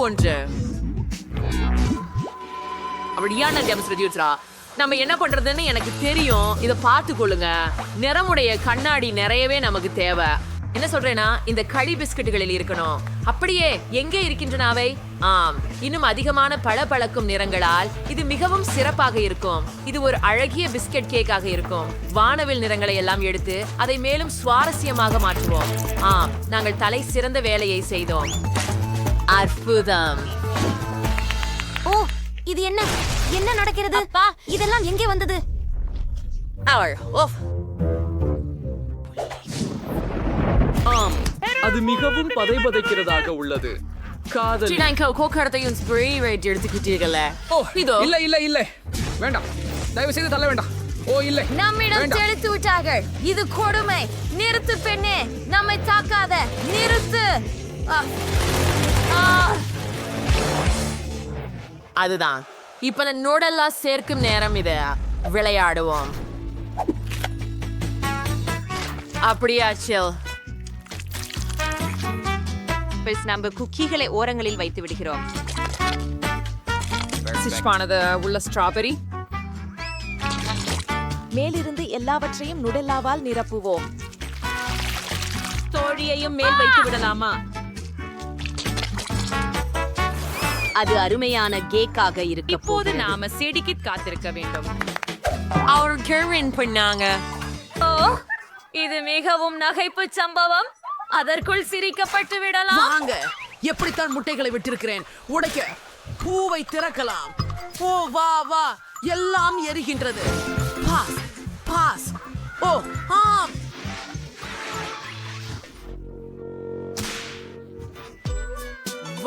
1 அப்படியான டெமோஸ்ட்ரேட்டிவ்ஸ்ரா. நம்ம என்ன பண்றதுன்னு எனக்கு தெரியும். இத பார்த்து கொள்ளுங்க. நிறமுடைய கண்ணாடி நிறையவே நமக்கு தேவை. என்ன சொல்றேன்னா, இந்த களி பிஸ்கட்டுகளில் இருக்கணும். அப்படியே எங்கே இருக்கின்றன அவை? இன்னும் அதிகமான பளபளக்கும் நிறங்களால் இது மிகவும் சிறப்பாக இருக்கும். இது ஒரு அழகிய பிஸ்கட் கேக்காக இருக்கும். வானவில் நிறங்களை எல்லாம் எடுத்து அதை மேலும் சுவாரஸ்யமாக மாற்றுவோம். நாங்கள் தலை சிறந்த வேலையை செய்தோம். அற்புதம். ஓ, இது என்ன என்ன நடக்கிறது? அப்பா, இதெல்லாம் எங்கே வந்தது? அது மிகவும் பதைபதைக்கிறதாக உள்ளது. காதல். இல்ல இல்ல இல்ல வேண்டாம், தயவு செய்து தள்ள வேண்டாம். ஓ இல்லை, நம்மிடம் தெளித்து விட்டார்கள். இது கொடுமை. நிறுத்து பெண்ணே, நம்மை தாக்காத. நிறுத்து. அதுதான் இப்ப நோடெல்லாம் சேர்க்கும் நேரம். இத விளையாடுவோம். அப்படியாச்சில் நம்ம குக்கீகளை ஓரங்களில் வைத்து விடுகிறோம். உள்ள ஸ்ட்ராபெரி மேலிருந்து எல்லாவற்றையும் நுடெல்லாவால் நிரப்புவோம். தோழியையும் மேல் வைத்து விடலாமா? அது அருமையான கேக்காக இருக்கு. இப்போது நாம செடிக்கு காத்திருக்க வேண்டும். அவர் கேர்வின் பண்ணாங்க. ஓ, இது மிகவும் நகைப்பு சம்பவம். அதற்குள் சிரிக்கப்பட்டு விடலாம். வாங்க, எப்படித்தான் முட்டைகளை விட்டிருக்கிறேன். உடைக்க பூவை திறக்கலாம். ஓ வா வா, எல்லாம் எரிகின்றது. Pass pass. ஓ ஆம்.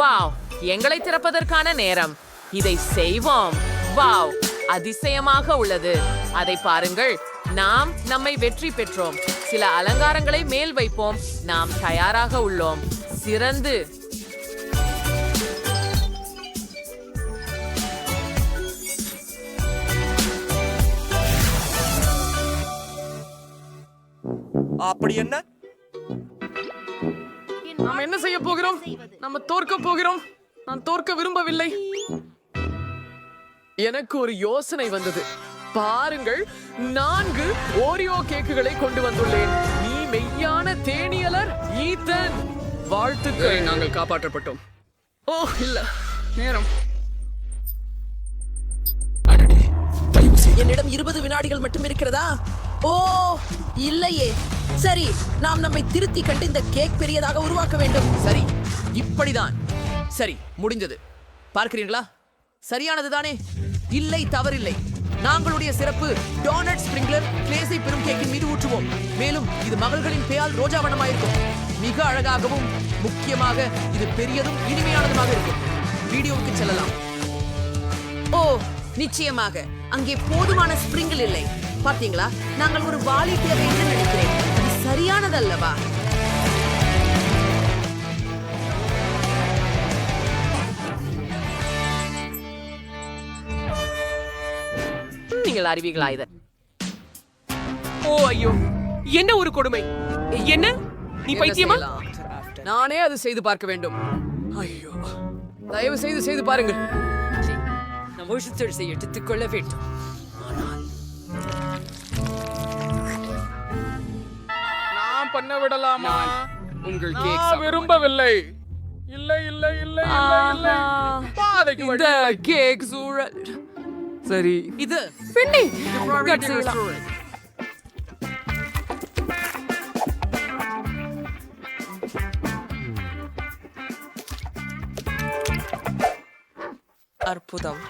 வாவ், எங்களை திறப்பதற்கான நேரம். இதை செய்வோம். வாவ், அதிசயமாக உள்ளது. அதை பாருங்கள். நாம் நம்மை வெற்றி பெற்றோம். சில அலங்காரங்களை மேல் வைப்போம். நாம் தயாராக உள்ளோம். சிறந்து. அப்படி என்ன? நாம் என்ன செய்ய போகிறோம்? நம்ம தோற்க போகிறோம். நான் தோற்க விரும்பவில்லை. எனக்கு ஒரு யோசனை வந்தது. பாருங்கள், 4 ஓரியோ கேக்குகளை கொண்டு வந்துள்ளேன். நீ மெய்யான தேனியலர் ஈத்தன். வாழ்த்துக்கள். நாங்கள் காப்பாற்றப்பட்டோம். ஓ இல்ல, நேரம். என்னிடம் 20 வினாடிகள் மட்டும் இருக்கிறதா? ஓ இல்லையே. சரி, நாம் நம்மை திருத்தி கண்டு இந்த கேக் பெரியதாக உருவாக்க வேண்டும். சரி, இப்படிதான். சரி, முடிந்தது. பார்க்கிறீர்களா? சரியானது தானே? இல்லை, தவறில்லை. நாங்களுடைய சிறப்பு டோனட் ஸ்பிரிங்க்லர் கிளேஸை பெரும் கேக்கின் மீது ஊற்றுவோம். மேலும் இது மகள்களின் பேயால் ரோஜா வண்ணமாயிருக்கும். மிக அழகாகவும் முக்கியமாக இது பெரியதும் இனிமையானதுமாக இருக்கும். வீடியோவுக்கு செல்லலாம். ஓ நிச்சயமாக அங்கே போதுமான ஸ்பிரிங்கிள் இல்லை. பார்த்தீங்களா, நாங்கள் ஒரு வாளி தேவை என்று நினைக்கிறேன். அது சரியானதல்லவா? நீங்கள் அறிவீங்களா இத? ஓ ஐயோ, என்ன ஒரு கொடுமை. என்ன, நீ பைத்தியமா? நானே அது செய்து பார்க்க வேண்டும். ஐயோ, தயவு செய்து பாருங்கள். நம் விஷயத்தை எடுத்துக் கொள்ள வேண்டும். நான் பண்ண விடலாமா? உங்கள் நான் கேக் விரும்பவில்லை. இல்லை இல்லை இல்லை இல்லை இல்லை. பாதைக்கு இந்த வழி. கேக் சூழல். சரி, இது பெண்ணே, cut செய்யலாம். அற்புதம்.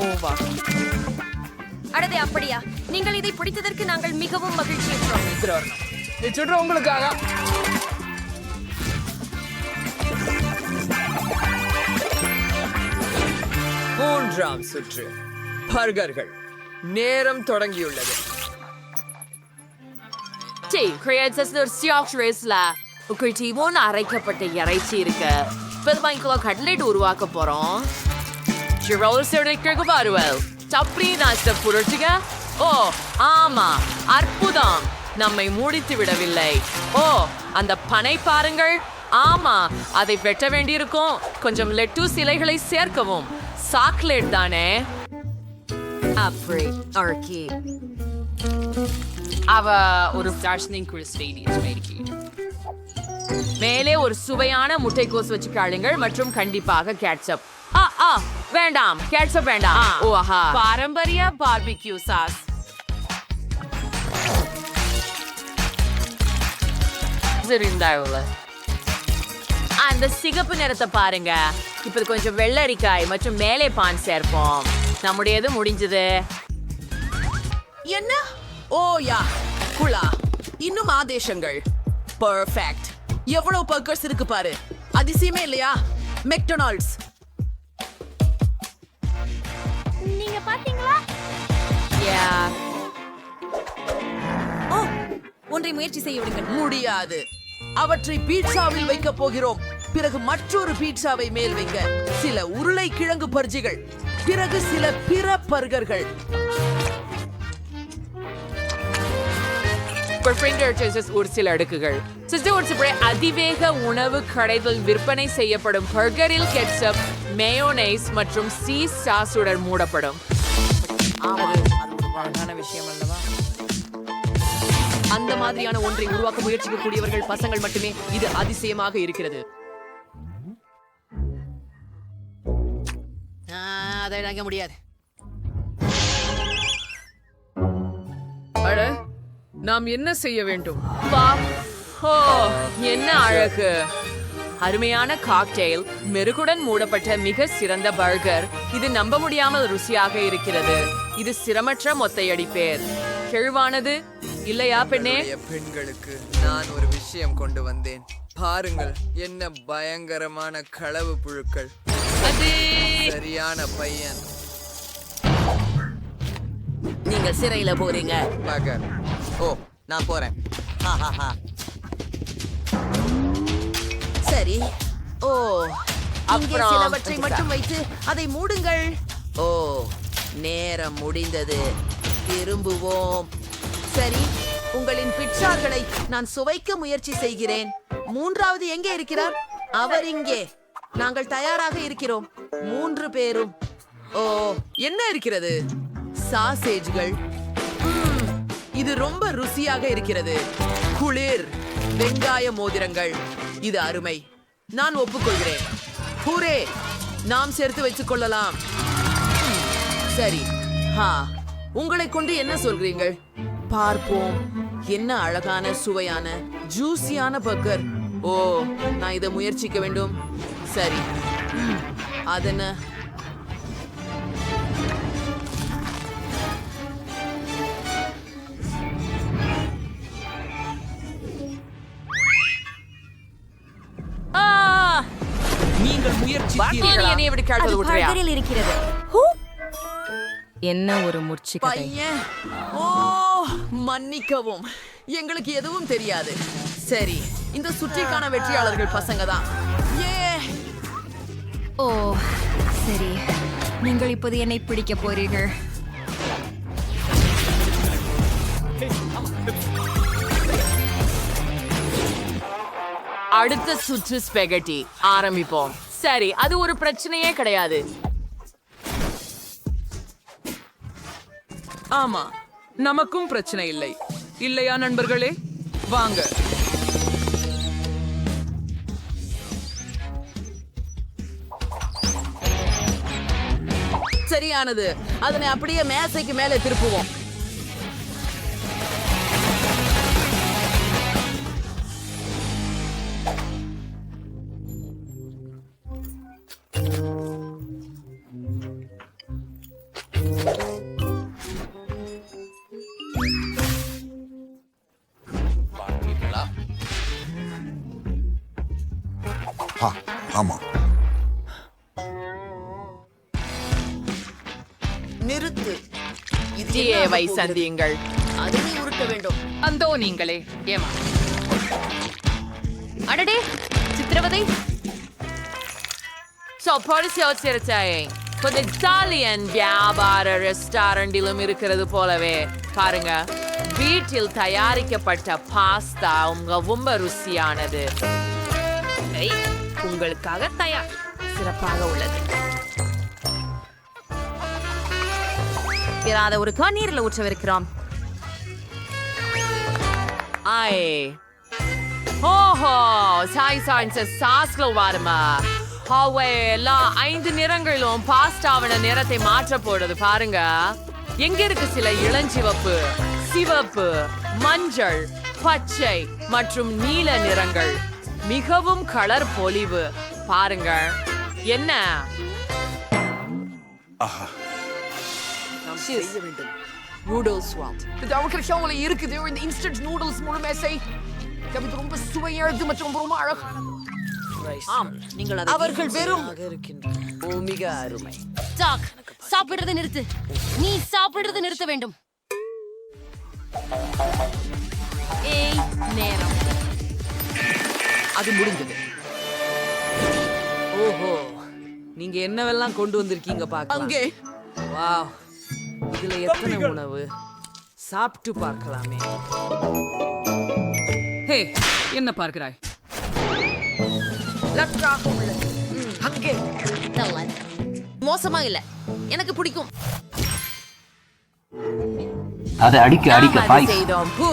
ஓவா. அடடே, அப்படியா? நீங்கள் இதை பிடித்ததற்கு நாங்கள் மிகவும் மகிழ்ச்சியுற்றோம். இச்சுற்று உங்களுக்காக. மூன்றாம் சுற்று பர்கர்கள். நேரம் தொடங்கியுள்ளது. அரைக்கப்பட்ட இறைச்சி இருக்கு. கட்லெட் உருவாக்க போறோம். ஓ ஆமா, அற்புதம். நம்மை மூடித்து விடவில்லை. ஓ, அந்த பனை பாருங்கள். ஆமா, அதை வெட்ட வேண்டியிருக்கும். கொஞ்சம் லெட்டூஸ் இலைகளை சேர்க்கவும். சாக்லேட் தானே. அப்படி ஆர்கி அவ ஒரு மேலே ஒரு சுவையான முட்டைக்கோஸ் வச்சு காளுங்கள் மற்றும் கண்டிப்பாக கேட்சப். வேண்டாம், கேட்சப் வேண்டாம். ஓ ஆஹா, பாரம்பரிய பார்பிக்யூ சாஸ். அந்த சிகப்பு நிறத்தை பாருங்க. இப்ப கொஞ்சம் வெள்ளரிக்காய் மற்றும் மேலே பான் சேர்ப்போம். நம்முடையது முடிஞ்சது. என்ன? ஓ யா, குளா. இன்னும் ஆதேசங்கள். பெர்ஃபெக்ட். எவ்வளவு பர்கர்ஸ் இருக்கு பாரு. அதிசயமே இல்லையா? மெக்டொனால்ட்ஸ். நீங்க பாத்தீங்களா? ஓ, ஒன்றை முயற்சி செய்ய விடுங்கள். முடியாது. அவற்றை பீட்சாவில் வைக்க போகிறோம். பிறகு மற்றொரு பீட்சாவை மேல் வைக்க சில உருளைக்கிழங்கு பர்ஜிகள், பிறகு சில பிற பர்கர்கள். ஒரு சில அடுக்குகள். அதிவேக உணவு கடைகள் விற்பனை செய்யப்படும் பர்கரில் கெட்சப், மேயோனைஸ் மற்றும் சீஸ் சாஸுடன் மூடப்படும். விஷயம் அல்லவா? அந்த மாதிரியான ஒன்றை உருவாக்க முயற்சிக்கக்கூடியவர்கள் பசங்கள் மட்டுமே. இது அதிசயமாக இருக்கிறது. அதை இழக்க முடியாது. அட, நாம் என்ன செய்ய வேண்டும்? ஓ, என்ன அழகு! அருமையான காக்டெயில், மெருகுடன் மூடப்பட்ட மிக சிறந்த பர்கர். இது நம்ப முடியாமல் ருசியாக இருக்கிறது. இது சிரமற்ற மொத்தையடி பேர். கெழுவானது இல்லையா பெண்ணே? பெண்களுக்கு நான் ஒரு விஷயம் கொண்டு வந்தேன். பாருங்கள், என்ன பயங்கரமான களவு புழுக்கள். சரியான பையன். நீங்க சிறையில போறீங்க. பகர். ஓ, நான் போறேன். சரி. ஓ, இங்கே அப்புறம் சிலவற்றை மட்டும் வைத்து அதை மூடுங்கள். ஓ, நேரம் முடிந்தது. திரும்புவோம். சரி, உங்களின் பிட்சார்களை நான் சுவைக்க முயற்சி செய்கிறேன். மூன்றாவது எங்கே இருக்கிறார்? அவர் இங்கே. நாங்கள் தயாராக இருக்கிறோம். 3 பேரும். ஓ, என்ன இருக்கிறது? சாசேஜ்கள். இது ரொம்ப ருசியாக இருக்கிறது. குளிர் வெங்காய மோதிரங்கள். இது அருமை. நான் ஒப்புக்கொள்கிறேன். ஹூரே, நாம் சேர்த்து வைத்துக் கொள்ளலாம். சரி. உங்களை கொண்டு என்ன சொல்கிறீர்கள்? பார்ப்போம். என்ன அழகான சுவையான ஜூசியான பர்கர். ஓ, நான் இதை முயற்சிக்க வேண்டும். சரி. அதென்ன? நீங்கள் முயற்சி என்னை எப்படி கேட்டது விட்டுறியா? பர்கரில் இருக்கிறது. என்ன ஒரு முர்ச்சிக்கதை. பையன். ஓ, மன்னிக்கவும். எங்களுக்கு எதுவும் தெரியாது. சரி, இந்த சுற்றிக்கான வெற்றியாளர்கள் பசங்க தான். ஓ, சரி. நீங்கள் இப்போது என்னை பிடிக்க போறீர்கள். அடுத்த சுற்று ஸ்பெகட்டி ஆரம்பிப்போம். சரி, அது ஒரு பிரச்சனையே கிடையாது. ஆமா, நமக்கும் பிரச்சனை இல்லை. இல்லையா நண்பர்களே? வாங்க. சரியானது. அதனை அப்படியே மேசைக்கு மேலே திருப்புவோம். ஆமா, நிறுத்து. இது ஜிஏவை சந்தியுங்கள். அதனை உருட்ட வேண்டும். அந்தோ நீங்களே. ஏமா? அடடே, சித்திரவதை. கொஞ்சம் இத்தாலியன் வியாபார ரெஸ்டாரண்டிலும் இருக்கிறது போலவே. பாருங்க, வீட்டில் தயாரிக்கப்பட்ட பாஸ்தா ரொம்ப ருசியானது. இவை உங்களுக்காக தயார். சிறப்பாக உள்ளது. அதை ஒரு நீர்ல ஊற்றவிருக்கிறோம். ஓஹோ, சாய் சான்சஸ் சாஸ்ல வாருமா. எல்லா 5 நிறங்களும் பாஸ்டாவின நிறத்தை மாற்ற போடுது பாருங்க. எங்க இருக்கு சில இளஞ்சிவப்பு, சிவப்பு, மஞ்சள், பச்சை மற்றும் நீல நிறங்கள். மிகவும் கலர் பொலிவு பாருங்க. என்ன நூடுல்ஸ் வாட் இது அவங்களுக்கு ஷோல இருக்குது. இந்த இன்ஸ்டன்ட் நூடுல்ஸ் முழுமே செய். இது ரொம்ப சுவையானது மற்றும் ரொம்ப அழகானது. அவர்கள் வெறும் மிக அருமை. டாக், சாப்பிடுறதை நிறுத்து. நீ சாப்பிடுறதை நிறுத்த வேண்டும். ஏய், நேரம். அது முடிஞ்சது. ஓஹோ, நீங்க என்னவெல்லாம் கொண்டு வந்திருக்கீங்க பார்க்கலாம். அங்கே வாவ், இதுல எத்தனை உணவு. சாப்பிட்டு பார்க்கலாமே. ஹே, என்ன பார்க்கிறாய்? லட்ராக உள்ளது. அங்கே மோசமா இல்ல, எனக்கு பிடிக்கும். அதை அடிக்க அடிக்க நாம் பாய். அதை செய்தோம். பூ.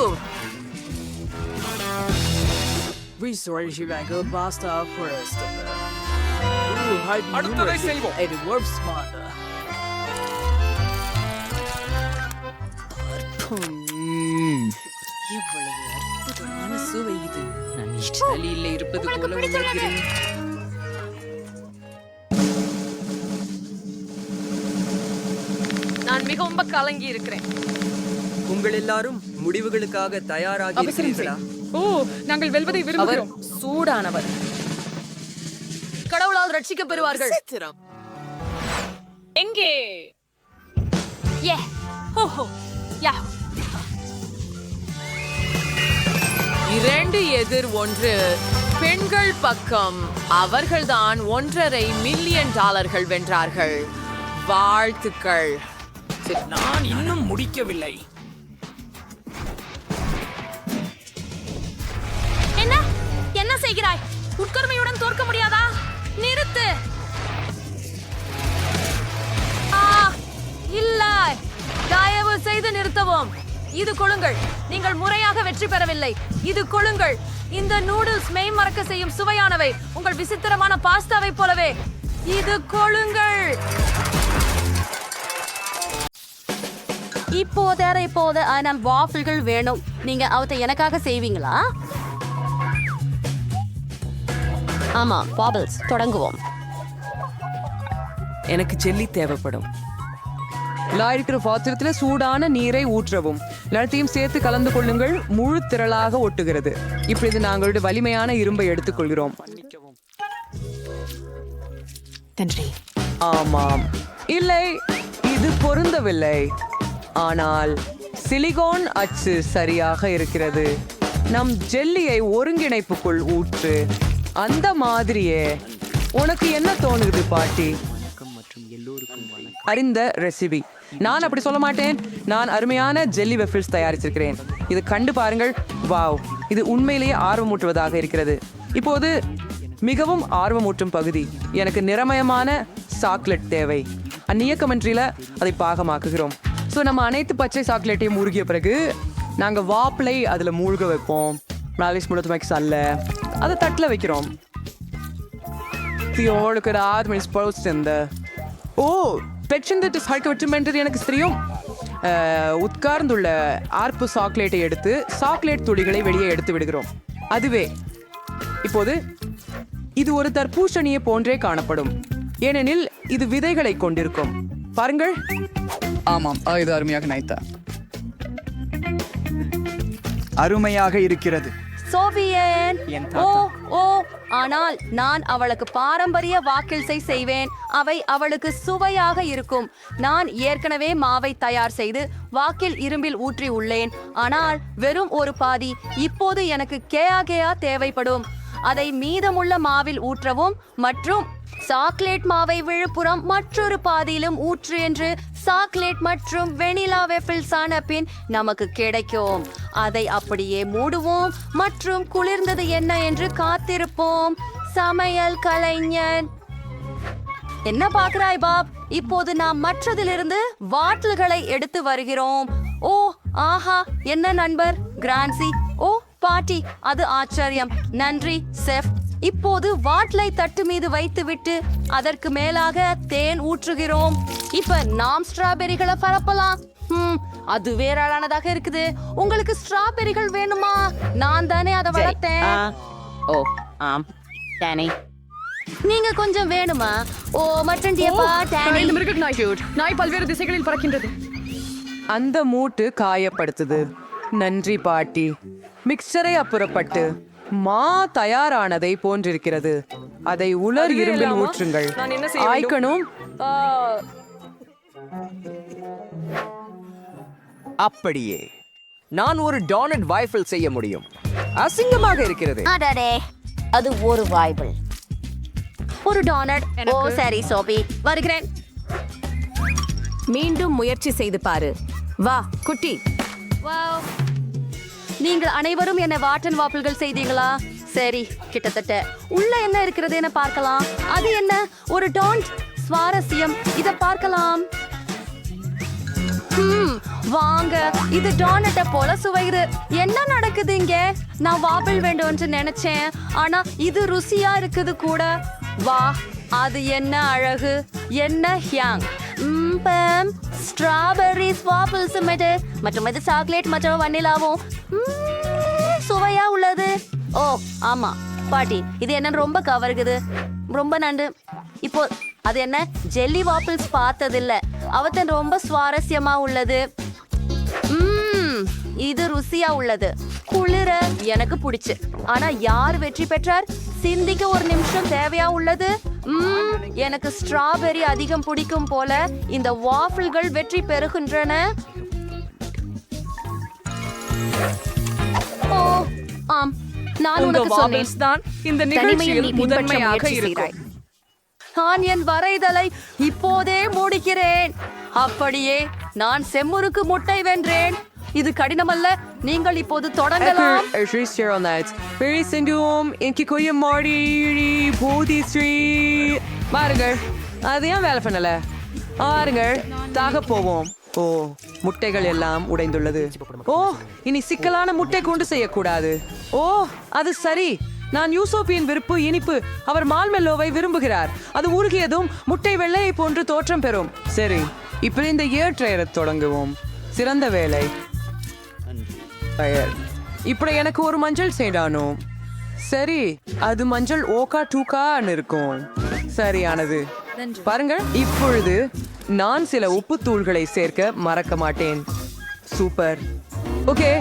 அடுத்ததை செய்வோம். சுவை இது. நான் இத்தாலியில இருப்பது போல உணர்கிறேன். நான் மிகவும் கலங்கி இருக்கிறேன். உங்கள் எல்லாரும் முடிவுகளுக்காக தயாராகி இருக்கிறீர்களா? ஓ, நாங்கள் வெல்வதை அவர் விரும்புகிறோம். சூடானவர். கடவுளால் ரட்சிக்க பெறுவார்கள். எங்கே? ஏ, ஹோஹோ, யா. 2 எதிர் 1 பெண்கள் பக்கம். அவர்கள்தான் $1.5 மில்லியன் வென்றார்கள். வாழ்த்துக்கள். நான் இன்னும் முடிக்கவில்லை. என்ன என்ன செய்கிறாய்? உட்கருமையுடன் தோற்க முடியாதா? நிறுத்து. இல்ல, தயவு செய்து நிறுத்தவும். இது கொள்ளுங்கள். நீங்கள் முறையாக வெற்றி பெறவில்லை. இது கொள்ளுங்கள். இந்த நூடுல்ஸ் மெய் மறக்க செய்யும் சுவையானவை. உங்கள் விசித்திரமான பாஸ்தாவை போலவே. இது கொள்ளுங்கள். இப்போது நம் வாஃபிள்கள் வேணும். நீங்க அவத்தை எனக்காக செய்வீங்களா? ஆமா, பாபிள்ஸ் தொடங்குவோம். எனக்கு ஜெல்லி தேவைப்படும். இருக்கிற பாத்திரத்துல சூடான நீரை ஊற்றவும். எல்லாத்தையும் சேர்த்து கலந்து கொள்ளுங்கள். முழு திரளாக ஒட்டுகிறது. இப்பொழுது நாங்களுடைய வலிமையான இரும்பை எடுத்துக்கொள்கிறோம். ஆமாம், இல்லை, இது பொருந்தவில்லை. ஆனால் சிலிகான் அச்சு சரியாக இருக்கிறது. நம் ஜெல்லியை ஒருங்கிணைப்புக்குள் ஊற்று. அந்த மாதிரியே. உனக்கு என்ன தோணுது பாட்டி? அறிந்த ரெசிபி. நான் அப்படி சொல்ல மாட்டேன். நான் அருமையான ஜெல்லி வெஃபில்ஸ் தயாரிச்சிருக்கிறேன். இது கண்டு பாருங்கள். வாவ், இது உண்மையிலேயே ஆர்வமூட்டுவதாக இருக்கிறது. இப்போது மிகவும் ஆர்வமூட்டும் பகுதி. எனக்கு நிறமயமான சாக்லேட் தேவை. அந்நியக்கமின்றில அதை பாகமாக்குகிறோம். ஸோ நம்ம அனைத்து பச்சை சாக்லேட்டையும் மூழ்கிய பிறகு நாங்கள் வாப்பிளை அதில் மூழ்க வைப்போம். மாலிஸ் முழுத்து மேக்ஸ் அல்ல, அதை தட்டில் வைக்கிறோம். ஓ, பெட்சந்தட்டு சாய்க்க விட்டும் என்று எனக்கு தெரியும். உட்கார்ந்துள்ள ஆர்ப்பு சாக்லேட்டை எடுத்து சாக்லேட் துளிகளை வெளியே எடுத்து விடுகிறோம். அதுவே இப்போது இது ஒரு தர்பூசணியை போன்றே காணப்படும். ஏனெனில் இது விதைகளை கொண்டிருக்கும். பாருங்கள். ஆமாம், இது அருமையாக நைத்தா. அருமையாக இருக்கிறது. சோவியன். ஓ, ஆனால் நான் அவளுக்கு பாரம்பரிய வாக்கில்ஸை செய்வேன். அவை அவளுக்கு சுவையாக இருக்கும். நான் ஏற்கனவே மாவை தயார் செய்து வாக்கில் இரும்பில் ஊற்றி உள்ளேன். ஆனால் வெறும் ஒரு பாதி. இப்போது எனக்கு கேயா தேவைப்படும். அதை மீதமுள்ள மாவில் ஊற்றவும் மற்றும் சாக்லேட் மாவை விழுப்புறம் மற்றொரு பாதியிலும் ஊற்று என்று சாக்லேட் மற்றும் வெனிலா வெஃபில்ஸ் ஆன பின் நமக்கு கிடைக்கும். அதை அப்படியே மூடுவோம் மற்றும் குளிர்ந்தது என்ன என்று காத்திருப்போம். சமையல் கலைஞன். என்ன பாக்குறாய் பாப்? இப்போது நாம் மற்றதிலிருந்து வாட்டல்களை எடுத்து வருகிறோம். ஓ ஆஹா, என்ன நண்பர் கிரான்சி. ஓ பாட்டி, அது ஆச்சரியம். நன்றி செஃப். இப்போது வாட்டலை தட்டு மீது வைத்துவிட்டு அதற்கு மேலாக தேன் ஊற்றுகிறோம். இப்ப நாம் ஸ்ட்ராபெரிகளை பரப்பலாம். அது வேறானதாக இருக்குது. உங்களுக்கு ஸ்ட்ராபெரிகள் வேணுமா? நான் தானே அதை வளர்த்தேன். ஓ ஆம் டானி. நீங்க கொஞ்சம் வேணுமா? ஓ மட்டன்டியப்பா டானி. நாய் பல்வேறு திசைகளில் பறக்கின்றது. அந்த மூட்டு காயப்படுத்துது. நன்றி பாட்டி. மிக்சரை அப்புறப்பட்டு மா தயாரானதை போன்றிருக்கிறது. அதை உலர் இரும்பில் ஊற்றுங்கள். நான் என்ன செய்ய வேண்டும்? ஆய்க்கணும். அப்படியே நான் ஒரு டோனட் வாய்ஃபிள் செய்ய முடியும். அசிங்கமாக இருக்கிறது. அடடே, அது ஒரு வாய்பிள். ஒரு டோனட். ஓ சரி சோபி, வருகிறேன். மீண்டும் முயற்சி செய்து பாரு. வா குட்டி. நீங்கள் அனைவரும் என்ன வாட்டன் வாப்பிள்கள் செய்தீங்களா? சரி, கிட்டத்தட்ட. உள்ள என்ன இருக்கிறது என பார்க்கலாம். அது என்ன? ஒரு டோன்ட். சுவாரஸ்யம். இத பார்க்கலாம். வாங்க, இது டோனட்ட போல சுவையுது. என்ன நடக்குது இங்க? நான் வாப்பிள் வேண்டும்னு நினைச்சேன், ஆனா இது ருசியா இருக்குது கூட. வா, அது என்ன அழகு, என்ன ஹியாங். ஸ்ட்ராபெரி வாப்பிள்ஸ் மற்றும் இது சாக்லேட் மற்றும் வனிலாவும் சுவையா உள்ளது. ஓ ஆமா பாட்டி, இது என்ன ரொம்ப கவருகுது. ரொம்ப நன்று. இப்போ அது என்ன? ஜெல்லி வாப்பிள்ஸ் பார்த்ததில்ல. அவத்தன் ரொம்ப சுவாரஸ்யமா உள்ளது. இது ருசியா உள்ளது. குளிர எனக்கு பிடிச்சு. ஆனா யார் வெற்றி பெற்றார்? சிந்திக்க ஒரு நிமிஷம் தேவையா உள்ளது. எனக்கு ஸ்ட்ராபெரி அதிகம் பிடிக்கும் போல இந்த வாஃபிள்கள் வெற்றி பெறுகின்றன. ஓ ஆம், நான் உனக்கு சொன்னேன் தான் இந்த நிகழ்ச்சியில் முதன்மையாக இருக்கும். நான் என் வரைதலை இப்போதே முடிக்கிறேன். அப்படியே நான் செம்முருக்கு முட்டை வென்றேன். இது கடினமல்ல. நீங்கள் இப்போது தொடங்கலாம். பாருங்கள், அது ஏன் வேலை பண்ணல? பாருங்கள், தாக போவோம். ஓ, முட்டைகள் எல்லாம் உடைந்துள்ளது. ஓ, இனி சிக்கலான முட்டை கொண்டு செய்யக்கூடாது. ஓ, அது சரி. நான் யூசோப்பியின் விருப்பு இனிப்பு. அவர் மால்மெல்லோவை விரும்புகிறார். அது உருகியதும் முட்டை வெள்ளையை போன்று தோற்றம் பெறும். சரி, இப்ப இந்த ஏற்ற தொடங்குவோம். சிறந்த வேலை. இப்படி எனக்கு ஒரு மஞ்சள் செய்தானோ. சரி, அது மஞ்சள் ஓகா டூக்கான்னு இருக்கும். சரியானது. பாருங்கள், இப்பொழுது நான் சில உப்பு தூள்களை சேர்க்க மறக்க மாட்டேன். சூப்பர். ஓகே,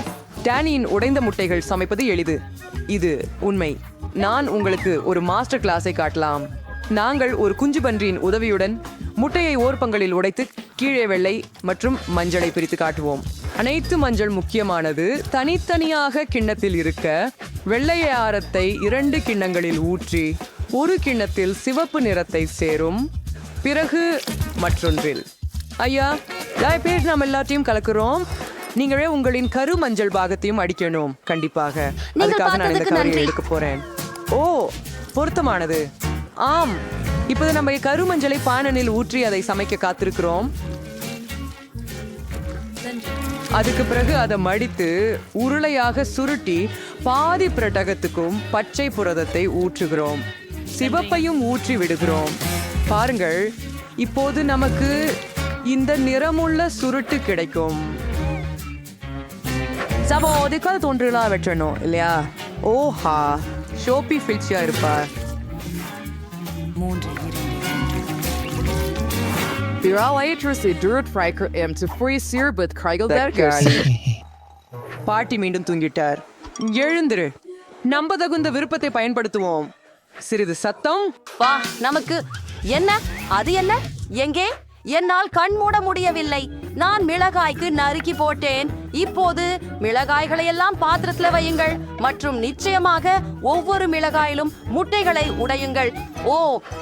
டானியின் உடைந்த முட்டைகள் சமைப்பது எளிது. இது உண்மை. நான் உங்களுக்கு ஒரு மாஸ்டர் கிளாஸை காட்டலாம். நாங்கள் ஒரு குஞ்சு பன்றியின் உதவியுடன் முட்டையை ஓர்பங்களில் உடைத்து கீழே வெள்ளை மற்றும் மஞ்சளை பிரித்து காட்டுவோம். அனைத்து மஞ்சள் முக்கியமானது. தனித்தனியாக கிண்ணத்தில் இருக்க வெள்ளைய ஆரத்தை 2 கிண்ணங்களில் ஊற்றி ஒரு கிண்ணத்தில் சிவப்பு நிறத்தை சேரும். பிறகு மற்றொன்றில். ஐயா, பேர் நாம் எல்லாத்தையும் கலக்குறோம். நீங்களே உங்களின் கரு மஞ்சள் பாகத்தையும் அடிக்கணும். கண்டிப்பாக. அதுக்காக நான் இந்த கவரையை எடுக்க போறேன். ஓ, பொருத்தமானது. ஆம், இப்போது நம்ம கரு மஞ்சளை பானனில் ஊற்றி அதை சமைக்க காத்திருக்கிறோம். அதுக்கு பிறகு அதை மடித்து உருளையாக சுருட்டி பாதி பிரட்டகத்துக்கும் பச்சை புரதத்தை ஊற்றுகிறோம். சிவப்பையும் ஊற்றி விடுகிறோம். பாருங்கள், இப்போது நமக்கு இந்த நிறமுள்ள சுருட்டு கிடைக்கும். சபோ, அதுக்காக தோன்றலா வெட்டணும் இல்லையா? ஓஹா, ஷோபி ஃபில்ச்சியா இருப்பார். பாட்டி மீண்டும் தூங்கிட்டார். எழுந்திரு. நம்பதகுந்த விருப்பத்தை பயன்படுத்துவோம். சிறிது சத்தம். வா, நமக்கு என்ன? அது என்ன? எங்கே? என்னால் கண் மூட முடியவில்லை. நான் மிளகாய்க்கு நறுக்கி போட்டேன். இப்போது மிளகாய்களை எல்லாம் பாத்திரத்துல வையுங்கள் மற்றும் நிச்சயமாக ஒவ்வொரு மிளகாயிலும் முட்டைகளை உடையுங்கள். ஓ,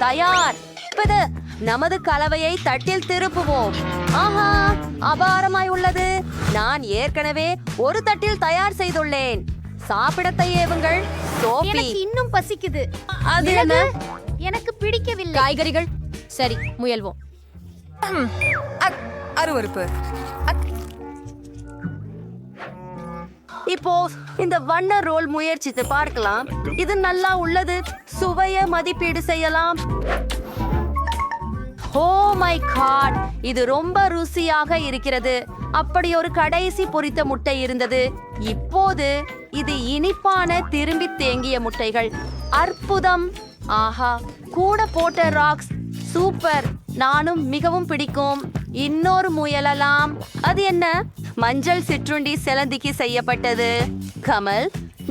தயார். நமது கலவையை தட்டில் திருப்புவோம். ஆஹா, அபாரமாய் உள்ளது. நான் ஏற்கனவே ஒரு தட்டில் தயார் செய்துள்ளேன். சாப்பிடத்தை ஏவுங்கள். சோபி இன்னும் பசிக்குது. அது என்ன? எனக்கு பிடிக்கவில்லை. காய்கறிகள் சரி முயல்வோம். அருவருப்பு. இப்போ இந்த வண்ண ரோல் முயற்சித்து பார்க்கலாம். இது நல்லா உள்ளது. சுவைய மதிப்பீடு செய்யலாம். ஓ மை காட், இது ரொம்ப ருசியாக இருக்கிறது. அப்படி ஒரு கடைசி பொரித்த முட்டை இருந்தது. இப்போது இது இனிப்பான திரும்பி தேங்கிய முட்டைகள். அற்புதம். ஆஹா, கூட போட்ட ராக்ஸ் சூப்பர். நானும் மிகவும் பிடிக்கும். இன்னொரு முயலலாம். அது என்ன? மஞ்சள் சிற்றுண்டி செலந்திக்கு செய்யப்பட்டது. கமல்,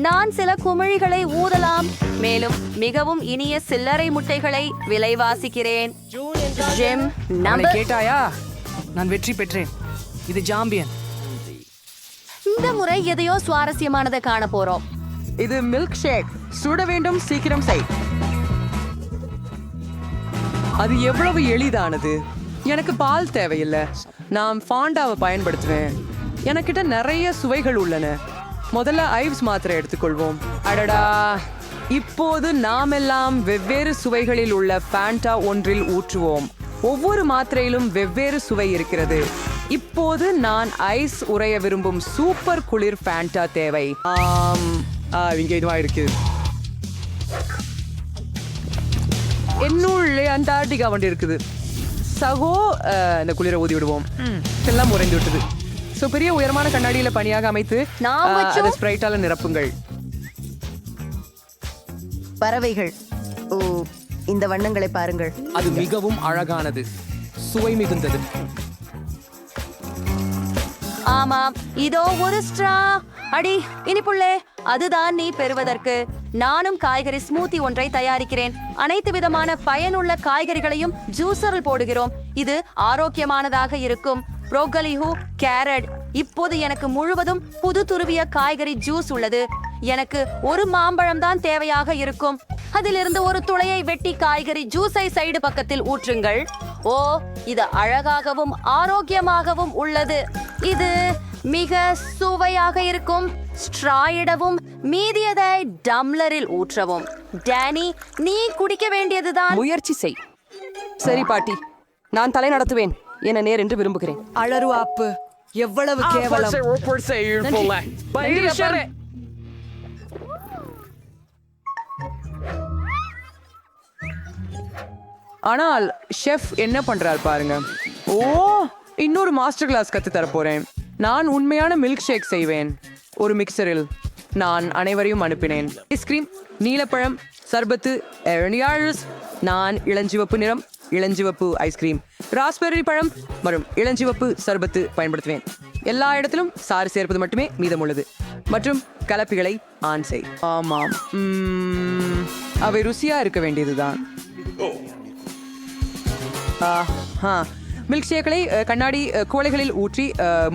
நான் சில குமிழிகளை ஊதலாம். மேலும் மிகவும் இனிய சில்லறை முட்டைகளை விலைவாசிக்கிறேன். Gym number கேட்டாயா? நான் வெற்றி பெற்றேன். இது ஜாம்பியன். இந்த முறை எதையோ சுவாரஸ்யமானதை காண போறோம். இது மில்க் ஷேக். சுட வேண்டும், சீக்கிரம் செய். அது எவ்வளவு எளிதானது. எனக்கு பால் தேவையில்லை. நான் ஃபாண்டாவை பயன்படுத்துவேன். எனக்கிட்ட நிறைய சுவைகள் உள்ளன. முதல்ல ஐவ்ஸ் மாத்திரை எடுத்துக்கொள்வோம். அடடா, இப்போது நாமெல்லாம் வெவ்வேறு சுவைகளில் உள்ள ஃபேண்டா ஒன்றில் ஊற்றுவோம். ஒவ்வொரு மாத்திரையிலும் வெவ்வேறு சுவை இருக்கிறது. இப்போது நான் ஐஸ் உறைய விரும்பும் சூப்பர் குளிர் ஃபேண்டா தேவை. இங்க இதுவா இருக்கு. என்னுள்ளே அண்டார்டிகா வண்டி இருக்குது. சகோ, இந்த குளிரை ஊதி விடுவோம். எல்லாம் உறைந்து விட்டது. சோ பெரிய உயரமான கண்ணாடியில பனியாக அமைத்து அதை ஸ்ப்ரைட்டால நிரப்புங்கள். பறவைகள். ஓ, இந்த வண்ணங்களை பாருங்கள். அது மிகவும் அழகானது, சுவை மிகுந்தது. ஆமாம், இதோ ஒரு ஸ்ட்ரா. அடி இனிப்புள்ளே, அதுதான் நீ பெறுவதற்கு. நானும் காய்கறி ஸ்மூத்தி ஒன்றை தயாரிக்கிறேன். அனைத்து விதமான பயனுள்ள காய்கறிகளையும் ஜூஸரில் போடுகிறோம். இது ஆரோக்கியமானதாக இருக்கும். ப்ரோக்கலிஹூ, கேரட். இப்போது எனக்கு முழுவதும் புது துருவிய காய்கறி ஜூஸ் உள்ளது. எனக்கு ஒரு மாம்பழம் தான் தேவையாக இருக்கும். அதிலிருந்து ஒரு துளையை வெட்டி காய்கறி ஜூஸை சைடு பக்கத்தில் ஊற்றுங்கள். ஓ, இது அழகாகவும் ஆரோக்கியமாகவும் உள்ளது. இது மிக சுவையாக இருக்கும். ஸ்ட்ராயிடவும் மீதியதை டம்ளரில் ஊற்றவும். டேனி, நீ குடிக்க வேண்டியதுதான். முயற்சி செய். சரி பாட்டி, நான் தலை நடத்துவேன் என நேர் என்று விரும்புகிறேன். அழறு ஆப்பு, எவ்வளவு கேவலம். ஆனால் ஷெஃப் என்ன பண்றார் பாருங்க. ஓ, இன்னொரு மாஸ்டர் கிளாஸ் கத்து தர போறேன். நான் உண்மையான மில்க் ஷேக் செய்வேன். ஒரு மிக்சரில் நான் அனைவரையும் அனுப்பினேன். ஐஸ்கிரீம், நீலப்பழம், சர்பத்து, எரணியாழ்ஸ். நான் இளஞ்சிவப்பு நிறம், இளஞ்சிவப்பு ஐஸ்கிரீம், ராஸ்பெர்ரி பழம் மற்றும் இளஞ்சிவப்பு சர்பத்து பயன்படுத்துவேன். எல்லா இடத்திலும் சாறு சேர்ப்பது மட்டுமே மீதமுள்ளது. மற்றும் கலப்பிகளை ஆன் செய். ஆமாம், அவை ருசியா இருக்க வேண்டியதுதான். மில்க் ஷேக்களை கண்ணாடி குவளைகளில் ஊற்றி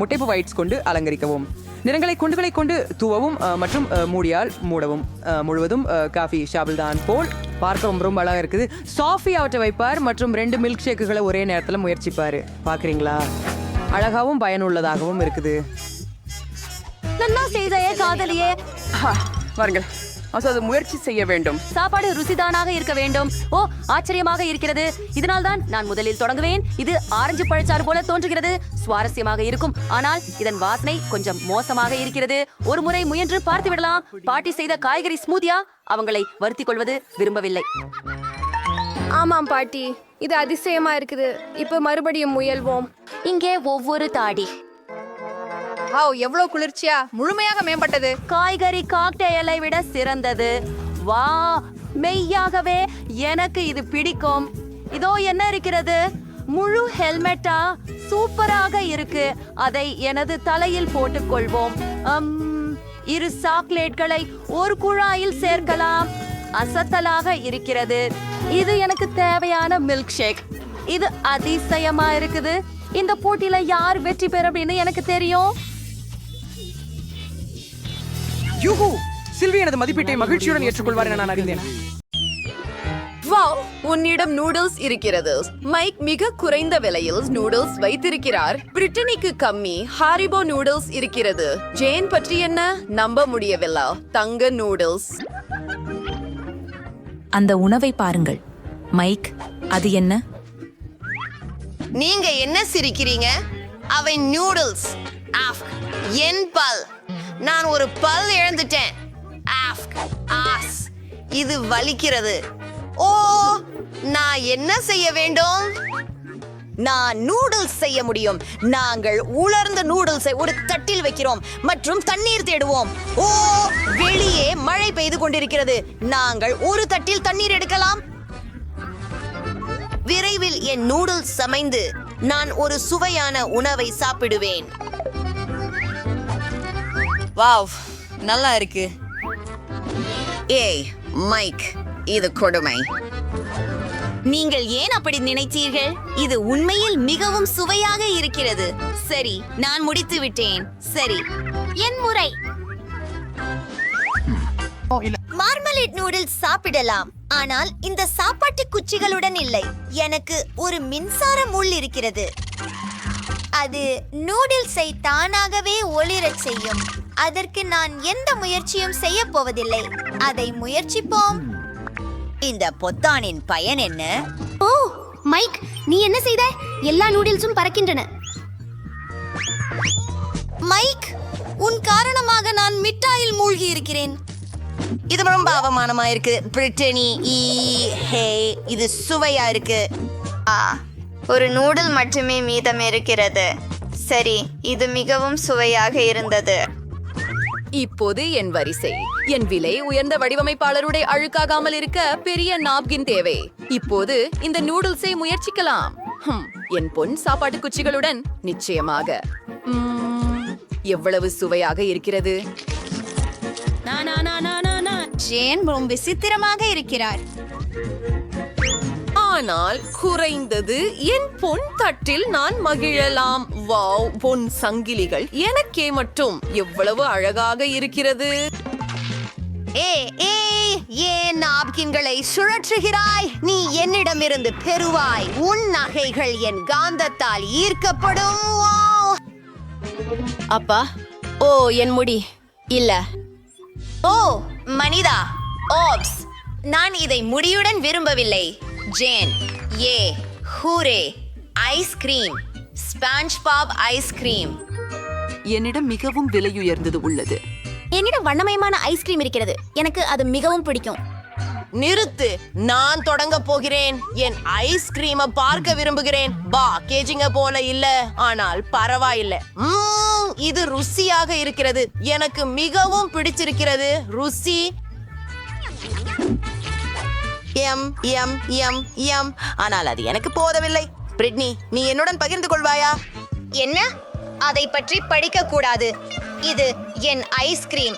முட்டைப்பு ஒயிட்ஸ் கொண்டு அலங்கரிக்கவும். நிறங்களை கொண்டு தூவவும் மற்றும் மூடியால் மூடவும். முழுவதும் காஃபி ஷாபில் தான் போல் பார்க்க ரொம்ப அழகா இருக்குது. சாஃபி அவற்றை வைப்பார் மற்றும் 2 மில்க் ஷேக்குகளை ஒரே நேரத்தில் முயற்சிப்பார். பார்க்குறீங்களா? அழகாகவும் பயனுள்ளதாகவும் இருக்குது. நல்லா செய்தையே காதலியே. வாருங்கள், அது முயற்சி செய்ய வேண்டும். சாப்பாடு ருசிதானாக இருக்க வேண்டும். ஓ, ஆச்சரியமாக இருக்கிறது. இதனால் தான் நான் முதலில் தொடங்குவேன். இது ஆரஞ்சு பழச்சாறு போல தோன்றுகிறது. சுவாரஸ்யமாக இருக்கும். ஆனால் இதன் வாசனை கொஞ்சம் மோசமாக இருக்கிறது. ஒரு முறை முயன்று பார்த்து விடலாம். பாட்டி செய்த காய்கறி ஸ்மூத்தியா அவங்களை வருத்திக் கொள்வது விரும்பவில்லை. ஆமாம் பாட்டி, இது அதிசயமா இருக்குது. இப்ப மறுபடியும் முயல்வோம். இங்கே ஒவ்வொரு தாடி. எவ்வளவு குளிர்ச்சியா, முழுமையாக மேம்பட்டது. காய்கறி காக்டெயிலை விட சிறந்தது. வா, மெய்யாகவே எனக்கு இது பிடிக்கும். இதோ என்ன இருக்கிறது? முழு ஹெல்மெட்டா சூப்பராக இருக்கு. அதை எனது தலையில் போட்டுக்கொள்வோம். 2 சாக்லேட்களை ஒரு குழாயில் சேர்க்கலாம். அசத்தலாக இருக்கிறது. இது எனக்கு தேவையான மில்க் ஷேக். இது அதிசயமா இருக்குது. இந்த போட்டியில யார் வெற்றி பெற அப்படின்னு எனக்கு தெரியும். யூஹூ, சில்வி எனது மதிப்பீட்டை மகிழ்ச்சியுடன் ஏற்றுக்கொள்வார் என நான் அறிந்தேன். வாவ், உன்னிடம் நூடுல்ஸ் இருக்கிறது. மைக் மிக குறைந்த விலையில் நூடுல்ஸ் வைத்திருக்கிறார். பிரிட்டனிக்கு கம்மி ஹாரிபோ நூடுல்ஸ் இருக்கிறது. ஜேன் பற்றி என்ன? நம்ப முடியவில்லை. தங்க நூடுல்ஸ். அந்த உணவை பாருங்கள் மைக். அது என்ன? நீங்க என்ன சிரிக்கிறீங்க? அவை நூடுல்ஸ். ஆஃப்க். என் பல். நான் ஒரு பல் இழந்துட்டேன். ஆஃப்க். ஆஸ். இது வலிக்கிறது. ஓ, நான் என்ன செய்ய வேண்டும்? நான் நூடுல்ஸ் செய்ய முடியும். நாங்கள் உலர்ந்த நூடுல்ஸை ஒரு தட்டில் வைக்கிறோம் மற்றும் தண்ணீர் தேடுவோம். ஓ, வெளியே மழை பெய்து கொண்டிருக்கிறது. நாங்கள் ஒரு தட்டில் தண்ணீர் எடுக்கலாம். விரைவில் என் நூடுல்ஸ் சமைந்து நான் ஒரு சுவையான உணவை சாப்பிடுவேன். வாவ், நல்லா இருக்கு. ஏய் மைக், இது கொடுமை. நீங்கள் ஏன் அப்படி நினைத்தீர்கள்? இது உண்மையில் மிகவும் சுவையாக இருக்கிறது. சரி, நான் முடித்து விட்டேன். சரி, என் முறை. மார்மலேட் நூடுல்ஸ் சாப்பிடலாம், ஆனால் இந்த சாப்பாட்டு குச்சிகளுடன் இல்லை. எனக்கு ஒரு மின்சார முள் இருக்கிறது. அது நூடுல்ஸை தானாகவே ஒளிரச் செய்யும். அதற்கு நான் எந்த முயற்சியும் செய்ய போவதில்லை. அதை முயற்சிப்போம். இந்த பொத்தானின் பயன் என்ன? ஓ மைக், நீ என்ன செய்த? எல்லா நூடுல்ஸும் பறக்கின்றன. மைக், உன் காரணமாக நான் மிட்டாயில் மூழ்கி இருக்கிறேன். இது ரொம்ப அவமானமா இருக்கு. பிரிட்டனி, ஹே, இது சுவையா இருக்கு. ஒரு நூடுல் மட்டுமே மீதம் இருக்கிறது. சரி, இது மிகவும் சுவையாக இருந்தது. இப்போது என் வரிசை. என் விலை உயர்ந்த வடிவமைப்பாளருடைய அழுக்காகாமல் இருக்க பெரிய நாப்கின் தேவை. இப்போது இந்த நூடுல்ஸை முயற்சிக்கலாம். என் பொன் சாப்பாட்டு குச்சிகளுடன் நிச்சயமாக. எவ்வளவு சுவையாக இருக்கிறது. ஜேன் ரொம்ப விசித்திரமாக இருக்கிறார். ஆனால் குறைந்தது என் பொன் தட்டில் நான் மகிழலாம். வாவ், பொன் சங்கிலிகள் எனக்கே மட்டும் எவ்வளவு அழகாக இருக்கிறது. ஏன் நாப்கின்களை சுழற்றுகிறாய்? நீ என்னிடமிருந்து பெறுவாய். உன் நகைகள் என் காந்தத்தால் ஈர்க்கப்படும். அப்பா, ஓ என் முடி இல்ல. ஓ மனிதா, ஓப்ஸ், நான் இதை முடியுடன் விரும்பவில்லை. Jane, a hooray, ice cream, SpongeBob ice cream. என்னிடம் மிகவும் விலையுயர்ந்தது உள்ளது. என்னிடம் வண்ணமயமான ஐஸ்கிரீம் இருக்கிறது. எனக்கு அது மிகவும் பிடிக்கும். நிறுத்து, நான் தொடங்க போகிறேன். என் ஐஸ்கிரீமை பார்க்க விரும்புகிறேன். பேக்கேஜிங்க போல இல்ல, ஆனால் பரவாயில்ல. இது ருசியாக இருக்கிறது. எனக்கு மிகவும் பிடிச்சிருக்கிறது. ருசி. M M M M. ஆனால் அது எனக்கு போதவில்லை. பிரிட்னி, நீ என்னுடன் பகிர்ந்து கொள்வாயா? என்ன? அதை பற்றி படிக்க கூடாது. இது என் ஐஸ்கிரீம்.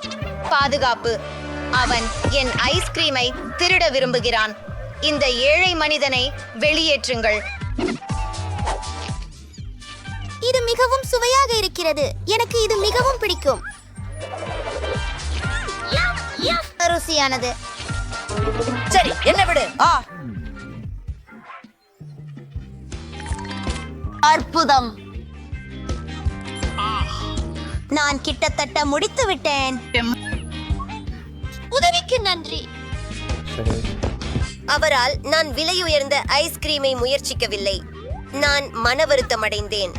பாதுகாப்பு. அவன் என் ஐஸ்கிரீமை திருட விரும்புகிறான். இந்த ஏழை மனிதனை வெளியேற்றுங்கள். இது மிகவும் சுவையாக இருக்கிறது. எனக்கு இது மிகவும் பிடிக்கும். ருசியானது. சரி, என்ன விடு. அற்புதம். நான் கிட்டத்தட்ட முடித்து விட்டேன். உதவிக்கு நன்றி. அவரால் நான் விலையுயர்ந்த ஐஸ்கிரீமை முயற்சிக்கவில்லை. நான் மன வருத்தம் அடைந்தேன்.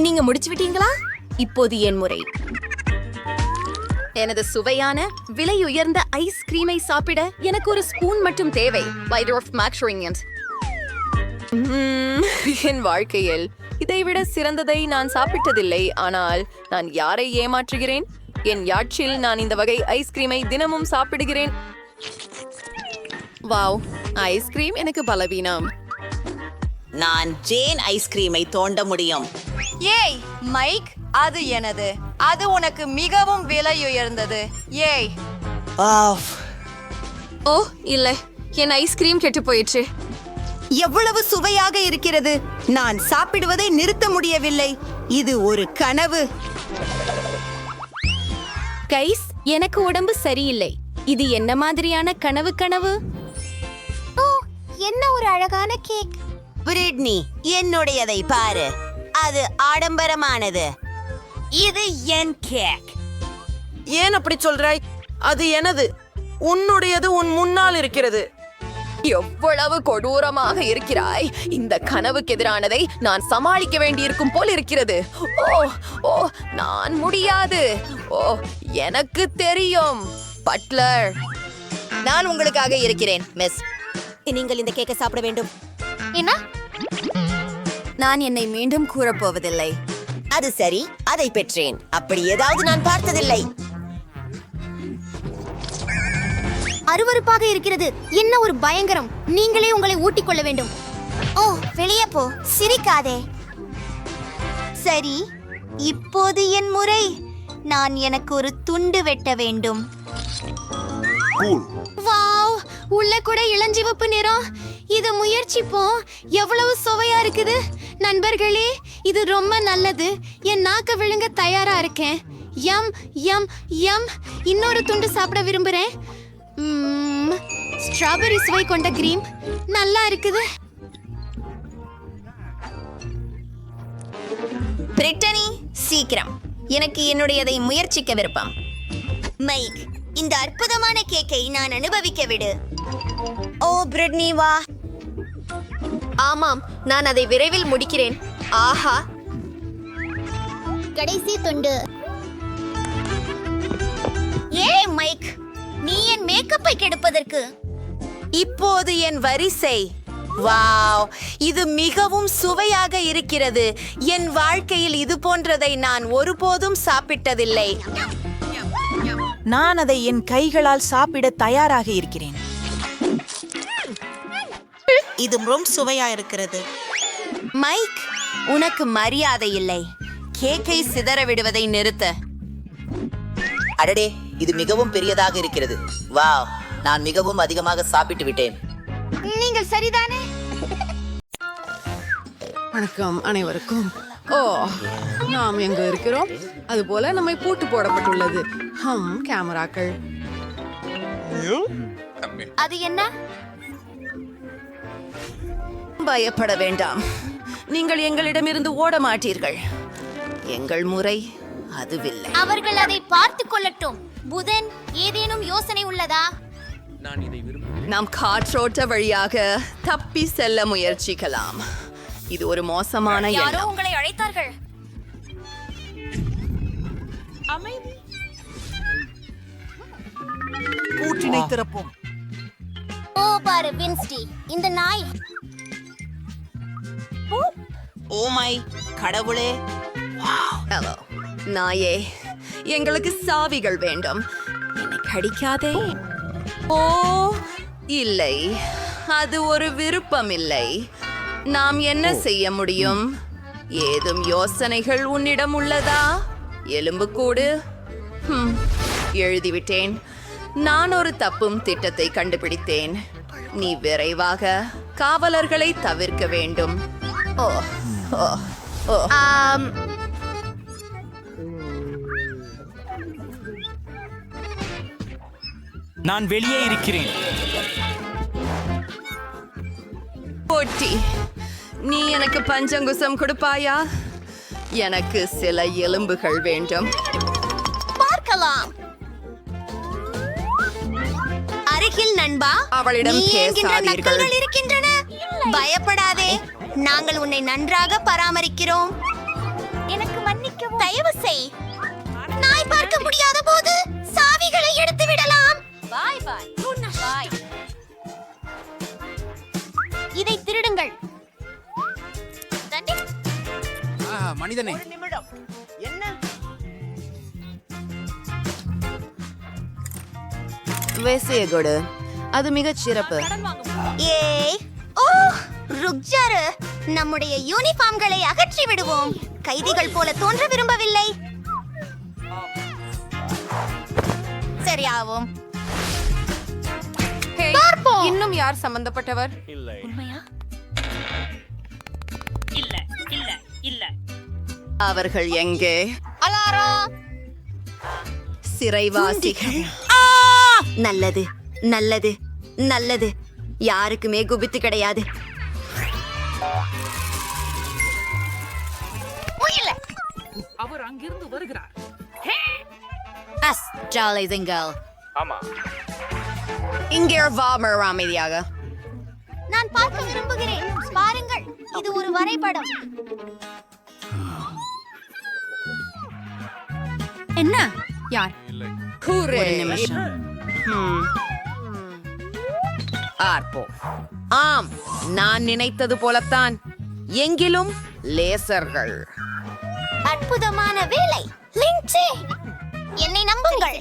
நீங்க முடிச்சு விட்டீங்களா? இப்போது என் முறை. எனது சுவையான விலையுயர்ந்த ஐஸ்கிரீமை சாப்பிட எனக்கு ஒரு ஸ்பூன் மட்டும் தேவை. என் வாழ்க்கையில் இதைவிட சிறந்ததை நான் சாப்பிட்டதில்லை. ஆனால் நான் யாரை ஏமாற்றுகிறேன்? என் யாட்சில் நான் இந்த வகை ஐஸ்கிரீமை தினமும் சாப்பிடுகிறேன். வாவ், ஐஸ்கிரீம் எனக்கு பலவீனம். நான் ஜேன் ஐஸ்கிரீமை தோண்ட முடியும். ஏய் மைக், அது எனது. அது உனக்கு மிகவும் விலையுயர்ந்தது. ஏய். ஓ இல்லை, என் ஐஸ்கிரீம் கெட்டு போயிடுச்சு. எவ்வளவு சுவையாக இருக்கிறது. நான் சாப்பிடுவதை நிறுத்த முடியவில்லை. இது ஒரு கனவு. கைஸ், எனக்கு உடம்பு சரியில்லை. இது என்ன மாதிரியான கனவு? ஓ, என்ன ஒரு அழகான கேக். பிரிட்னி, என்னுடையதை பாரு. அது ஆடம்பரமானது. இது என் கேக். ஏன் அப்படி சொல்றாய்? அது எனது. உன்னுடையது உன் முன்னால் இருக்கிறது. எவ்வளவு கொடூரமாக இருக்கிறாய். இந்த கனவுக்கு எதிரானதை நான் சமாளிக்க வேண்டியிருக்கும் போல் இருக்கிறது. ஓ ஓ நான் முடியாது. ஓ எனக்கு தெரியும். பட்லர், நான் உங்களுக்காக இருக்கிறேன் மிஸ். நீங்கள் இந்த கேக்கை சாப்பிட வேண்டும். என்ன? நான் என்னை மீண்டும் கூறப்போவதில்லை. அது சரி, அதை பெற்றேன். அப்படி ஏதாவது நான் பார்த்ததில்லை. அருவருப்பாக இருக்கிறது. என்ன ஒரு பயங்கரம். நீங்களே உங்களை ஊட்டிக் கொள்ள வேண்டும். ஓ வெளியே போ, சிரிக்காதே. சரி, இப்போது என் முறை. நான் எனக்கு ஒரு துண்டு வெட்ட வேண்டும். வாவ், உள்ள கூட இளஞ்சிவப்பு நிறம். இது முயற்சிப்போம். எவ்வளவு சுவையா இருக்குது நண்பர்களே. இது ரொம்ப நல்லது. என் நாக்க விழுங்க தயாரா இருக்கேன். யம் யம் யம். இன்னொரு துண்டு சாப்பிட விரும்புறேன். ஸ்ட்ராபெரி சுவை கொண்ட கிரீம் நல்லா இருக்குது. பிரிட்டனி, சீக்கிரம். எனக்கு என்னுடையதை முயற்சிக்க விருப்பம். மைக், இந்த அற்புதமான கேக்கை நான் அனுபவிக்க விடு. ஓ பிரிட்னி, வா. ஆமாம், நான் அதை விரைவில் முடிக்கிறேன். ஆஹா, கடைசி துண்டு. ஏ மைக், நீ என் மேக்கப்பை கெடுப்பதற்கு. இப்போது என் வரிசை. வாவ், இது மிகவும் சுவையாக இருக்கிறது. என் வாழ்க்கையில் இது போன்றதை நான் ஒருபோதும் சாப்பிட்டதில்லை. நான் அதை என் கைகளால் சாப்பிட தயாராக இருக்கிறேன். இது ரொம்ப சுவையா இருக்கிறது. மைக், உனக்கு மரியாதை இல்லை. கேக்கை சிதற விடுவதை நிறுத்த. அடடே, இது மிகவும் பெரியதாக இருக்கிறது. வாவ், நான் மிகவும் அதிகமாக சாப்பிட்டு விட்டேன். நீங்கள் சரிதானே? வணக்கம் அனைவருக்கும். ஓ, நாம் எங்க இருக்கிறோம்? அதுபோல நம்மை பூட்டு போடப்பட்டுள்ளது. கேமராக்கள். அது என்ன? பயப்பட வேண்டாம். நீங்கள் எங்களிடமிருந்து ஓட மாட்டீர்கள். எங்கள் முறை அதுவில்லை. அவர்கள் அதை பார்த்துக் கொள்ளட்டும். புதன், ஏதேனும் யோசனை உள்ளதா? நாம் காற்றோட்ட வழியாக தப்பி செல்ல முயற்சிக்கலாம். இது ஒரு மோசமான யாரோ எண்ணம். உங்களை அழைத்தார்கள். கூற்றினை திறப்போம். ஓ பாரு வின்ஸ்டி, இந்த நாய். ஓ மை கடவுளே. ஹலோ நாயே, எங்களுக்கு சாவிகள் வேண்டும். என்னை கடிக்காதே. ஓ இல்லை, அது ஒரு விருப்பம் இல்லை. நாம் என்ன செய்ய முடியும்? ஏதும் யோசனைகள் உன்னிடம் உள்ளதா? எலும்புக்கூடு. எழுதிவிட்டேன். நான் ஒரு தப்பும் திட்டத்தை கண்டுபிடித்தேன். நீ விரைவாக காவலர்களை தவிர்க்க வேண்டும். ஓ ஓ ஓ. நான் வெளியே இருக்கிறேன். போட்டி, நீ எனக்கு பஞ்சங்குசம் கொடுப்பாயா? எனக்கு சில எலும்புகள் வேண்டும். பார்க்கலாம். அருகில் நண்பா, அவளிடம் நீ என்கின்ற பேசாதீர்கள். நக்கல்கள் இருக்கின்றன. பயப்படாதே, நாங்கள் உன்னை நன்றாக பராமரிக்கிறோம். எனக்கு மன்னிக்கவும். தயவு செய். நாய் பார்க்க முடியாத போது சாவிகளை எடுத்து விடலாம். பாய் பாய். பாய். இதை திருடுங்கள். மனிதனே, வேசையகோடு, அது மிகச் சிறப்பு. ஏய், ஓ ருக்ஜாரு, நம்முடைய யூனிஃபார்ம்களை அகற்றி விடுவோம். கைதிகள் போல தோன்ற விரும்பவில்லை. சரியாவும். இன்னும் யார் சம்பந்தப்பட்டவர்? அவர்கள் எங்கே? சிறைவாசிகள். நல்லது நல்லது நல்லது. யாருக்குமே குபித்து கிடையாது. அவர் அங்கிருந்து வருகிறார். இங்கே வா, அமைதியாக. நான் பார்க்க விரும்புகிறேன். பாருங்கள், இது ஒரு வரைபடம். என்ன யார் ஆம், நான் நினைத்தது போலத்தான். எங்கிலும் லேசர்கள். அற்புதமான வேலை லின்சி. என்னை நம்புங்கள்.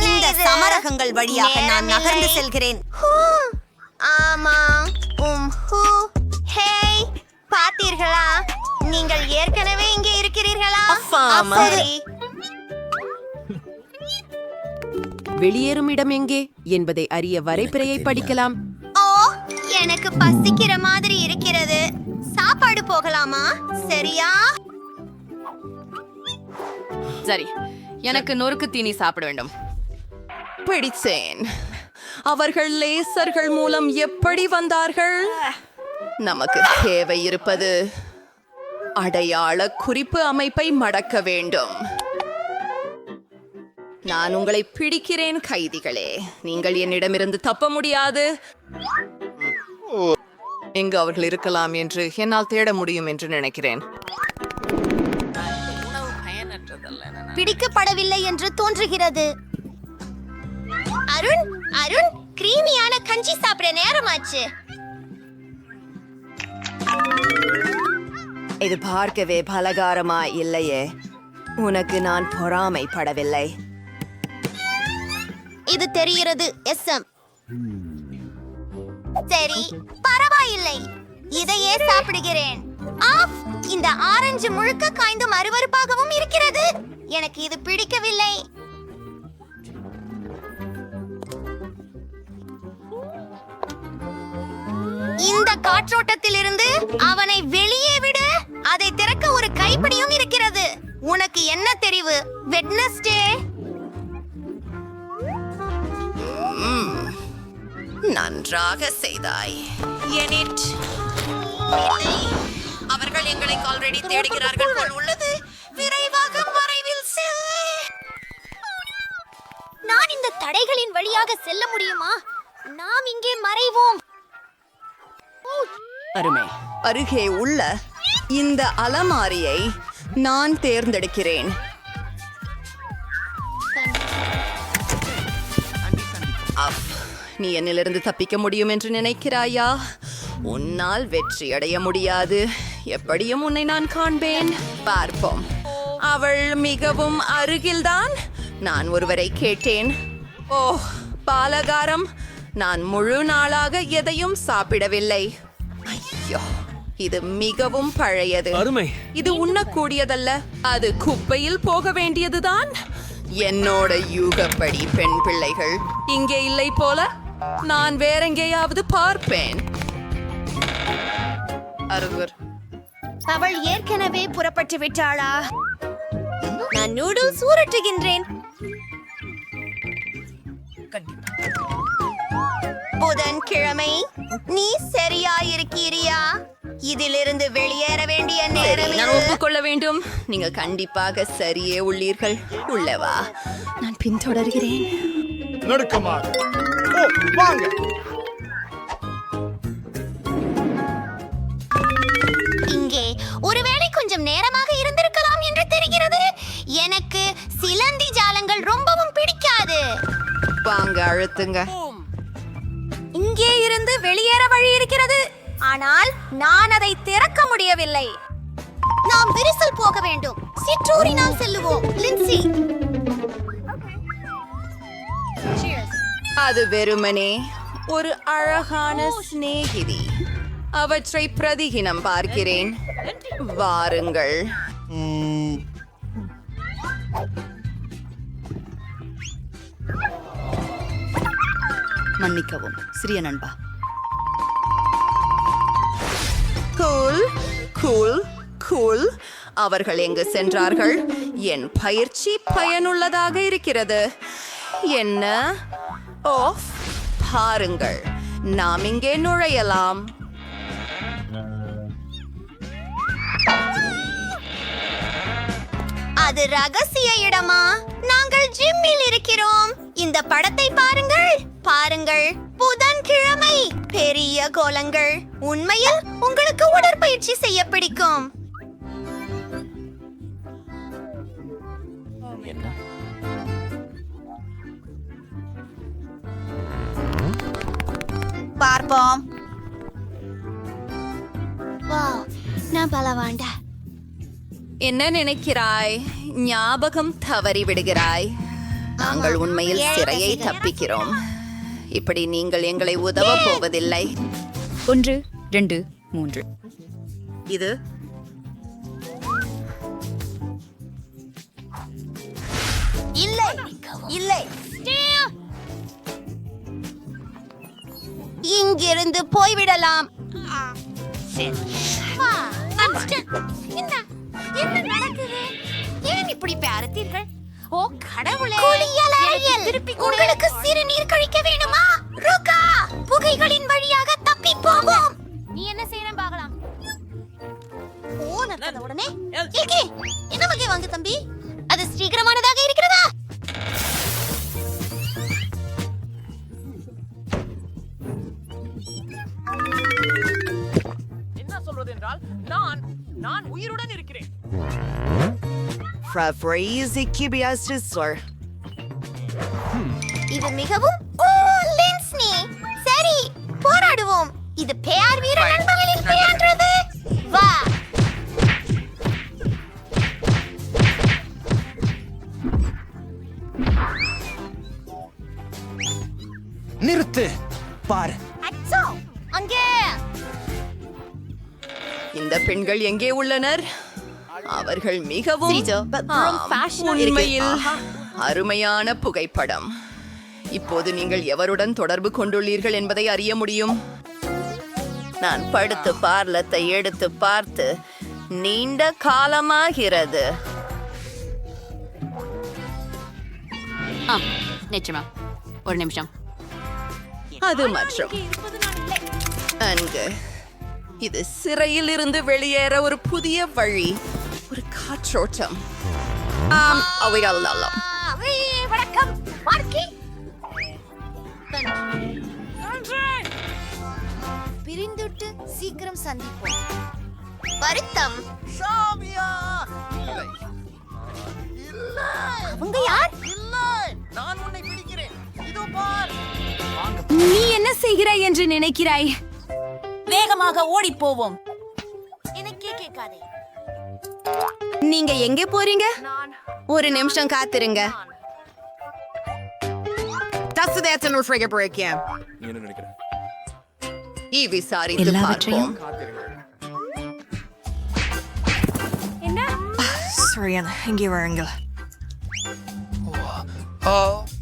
இந்த சமரகங்கள் வழியாக நான் நகர்ந்து செல்கிறேன். ஆமா. ஹேய், பார்த்தீர்களா? நீங்கள் ஏற்கனவே இங்கே இருக்கிறீர்களா? சரி. வெளியேறும் இடம் எங்கே என்பதை அறிய வரைபிறையை படிக்கலாம். ஓ, எனக்கு பசிக்கிற மாதிரி இருக்கிறது. சாப்பாடு போகலாமா? சரியா? சரி, எனக்கு நொறுக்கு தீனி சாப்பிட வேண்டும். பிடிச்சேன். அவர்கள் லேசர்கள் மூலம் எப்படி வந்தார்கள்? நமக்கு தேவை இருப்பது அடையாள குறிப்பு அமைப்பை மடக்க வேண்டும். நான் உங்களை பிடிக்கிறேன் கைதிகளே. நீங்கள் என்னிடமிருந்து தப்ப முடியாது. எங்கு அவர்கள் இருக்கலாம் என்று என்னால் தேட முடியும் என்று நினைக்கிறேன். பிடிக்கப்படவில்லை என்று தோன்றுகிறது. அருண், அருண், கிரீமியான கஞ்சி சாப்பிட நேரமாச்சு. இது பார்க்கவே பலகாரமா இல்லையே. உனக்கு நான் பொறாமைப்படவில்லை. இது தெரிகிறது. எஸ்எம். சரி, பரவாயில்லை. இதையே சாப்பிடுகிறேன். ஆஃப், இந்த ஆரஞ்சு முழுக்க காய்ந்தும் அருவருப்பாகவும் இருக்கிறது. எனக்கு இது பிடிக்கவில்லை. இந்த காற்றோட்டத்திலிருந்து அவனை வெளியே விடு. அதை திறக்க ஒரு கைப்பிடியும் இருக்கிறது. உனக்கு என்ன தெரிவு? வெட்னஸ்டே. நன்றாக செய்தாய். எனிட். அவர்கள் எங்களை ஆல்ரெடி தேடுகிறார்கள் போல் உள்ளது. விரைவாக மறைவில் செல். நான் இந்த தடைகளின் வழியாக செல்ல முடியுமா? நாம் இங்கே மறைவோம். அருமை. அருகே உள்ள இந்த அலமாரியை நான் தேர்ந்தெடுக்கிறேன். நீ என்னிலிருந்து தப்பிக்க முடியும் என்று நினைக்கிறாயா? உன்னால் வெற்றி அடைய முடியாது. எப்படியும் உன்னை நான் காண்பேன். பார்ப்போம். அவள் மிகவும் அருகில்தான். நான் ஒருவரை கேட்டேன். ஓ, பாலகாரம். நான் முழு நாளாக எதையும் சாப்பிடவில்லை. ஐயோ, இது மிகவும் பழையது. அருமை. இது உண்ணக்கூடியதல்ல. அது குப்பையில் போக வேண்டியதுதான். என்னோட யூகப்படி பெண் பிள்ளைகள் இங்கே இல்லை போல. நான் வேறெங்கேயாவது பார்ப்பேன். அருவர். அவள் ஏற்கனவே புறப்பட்டு விட்டாளா? நான் நூடுல்ஸ் ஊரட்டுகின்றேன். புதன்கிழமை, நீ சரியா இருக்கிறியா? இதிலிருந்து வெளியேற வேண்டிய நேரம். நான் ஒப்புக்கொள்ள வேண்டும். நீங்கள் கண்டிப்பாக சரியே உள்ளீர்கள். உள்ளவா, நான் பின்தொடர்கிறேன். இங்கே ஒருவேளை கொஞ்சம் நேரமாக இருந்திருக்கலாம் என்று தெரிகிறது. எனக்கு சிலந்தி ஜாலங்கள் ரொம்பவும் பிடிக்காது. வாங்க, அழுத்துங்க. இங்கே இருந்து வெளியேற வழி இருக்கிறது, ஆனால் நான் அதை திறக்க முடியவில்லை. நாம் விரிசல் போக வேண்டும். சிற்றூரினால் செல்லுவோம். லின்சி. அது வெறுமனே ஒரு அழகான சிநேகிதி. அவற்றை பிரதிகினம் பார்க்கிறேன். வாருங்கள். மன்னிக்கவும் சிறிய நண்பா. Cool cool cool. அவர்கள் எங்கு சென்றார்கள்? என் பயிற்சி பயனுள்ளதாக இருக்கிறது. என்ன? ஓஃப், பாருங்கள். நாம் இங்கே நுழையலாம். அது ரகசிய இடமா? நாங்கள் ஜிம்மில் இருக்கிறோம். இந்த படத்தை பாருங்கள். பாருங்கள், புதன் புதன்கிழமை பெரிய கோலங்கள். உண்மையில் உங்களுக்கு உடற்பயிற்சி செய்ய பிடிக்கும். பார்ப்போம். நான் பலவாண்ட. என்ன நினைக்கிறாய்? ஞாபகம் தவறி விடுகிறாய். நாங்கள் உண்மையில் சிறையை தப்பிக்கிறோம். இப்படி நீங்கள் எங்களை உதவ போவதில்லை. 1 2 3 இது இல்லை இல்லை. இங்கிருந்து போய்விடலாம். என்ன நடக்குது? ஏன் இப்படி பார்த்தீர்கள்? ஓ கடவுளே! உங்களுக்கு சிறுநீர் கழிக்க வேணுமா? ருகா, புகைகளின் வழியாக தப்பி போவோம். நீ என்ன செய்யணும் பார்க்கலாம். ஓ நடந்த உடனே ஏகே என்ன வகை வாங்க தம்பி? அது சீக்கிரமானதாக இருக்கிறதா? என்ன சொல்வது என்றால் நான் உயிருடன் இருக்கிறேன். இது மிகவும் லென்ஸ்னி. சரி போராடுவோம். இது பேர் வீர நண்பர்களின் பெயர்ன்றது. வா. நிறுத்து பார். அச்சோ அங்கே. இந்த பெண்கள் எங்கே உள்ளனர்? அவர்கள் மிகவும் உண்மையில் அருமையான புகைப்படம். இப்போது நீங்கள் எவருடன் தொடர்பு கொண்டுள்ளீர்கள் என்பதை அறிய முடியும். நான் படுத்து பார்லத்தை எடுத்து பார்த்து நீண்ட காலமாகிறது. நிச்சயமா ஒரு நிமிஷம். அது மற்றும் அங்கு இது சிறையில் இருந்து வெளியேற ஒரு புதிய வழி, ஒரு காற்றோட்டம். அவைகள் வணக்கம் பார்க்கி. பிரிந்துட்டு சீக்கிரம் சந்திப்போம். வருத்தம். அவங்க யார்? நான் உன்னை பிடிக்கிறேன். இதோ பார். நீ என்ன செய்கிறாய் என்று நினைக்கிறாய்? வேகமாக ஓடி போவோம். எனக்கே கேட்காதே. நீங்க எங்கே போறீங்க? ஒரு நிமிஷம் காத்திருங்க. விசாரித்து பார்ப்போம்.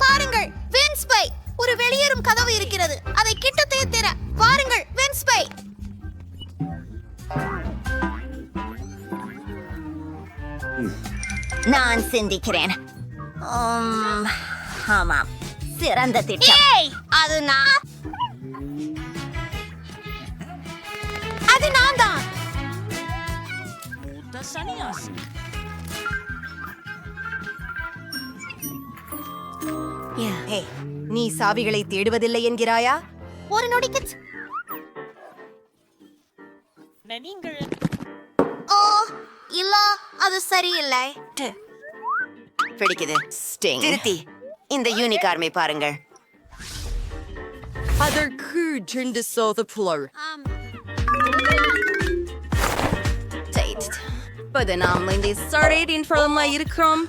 பாருங்கள் வென்ஸ்பை. ஒரு வெளியேறும் கதவு இருக்கிறது. அதை கிட்டத்தே திற. பாருங்கள் வென்ஸ்பை. நான் சிந்திக்கிறேன். ஆமாம் சிறந்த திட்டம். அது நான் தான். நீ சாவிகளை தேடுவதில்லை என்கிறாயா? ஒரு நொடிக்கு. ஓ இல்ல அது சரியில்லை. பிடிக்குது. ஸ்டிங். திருத்தி இந்த யூனிகார்மை பாருங்கள். அதற்கு ஜெண்டு சோத புலர். நாம் இந்த சரேடின் ஃப்ரமா இருக்கிறோம்.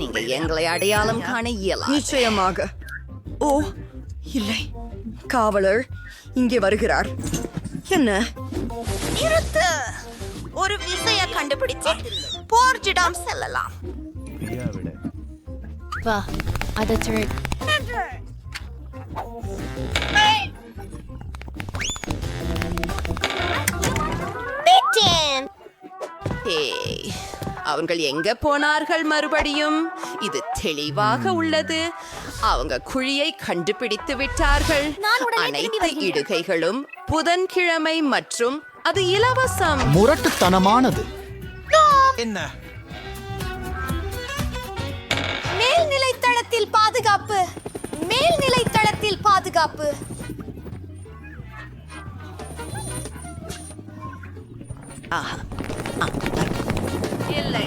நீங்க எங்களை அடையாளம் காண இயலாது. நிச்சயமாக. ஓ இல்லை, காவலர் இங்கே வருகிறார். என்ன? நிறுத்து. ஒரு விசைய கண்டுபிடிச்சு போர்ஜிடம் செல்லலாம். வா அதை அவங்கள் எங்க போனார்கள் மறுபடியும்? இது தெளிவாக உள்ளது. அவங்க குழியை கண்டுபிடித்து விட்டார்கள். அனைத்து இடுகைகளும் புதன்கிழமை மற்றும் அது இலவசம். முரட்டுத்தனமானது. என்ன? மேல்நிலை தளத்தில் பாதுகாப்பு. மேல்நிலை தளத்தில் பாதுகாப்பு. ஆஹா இல்லை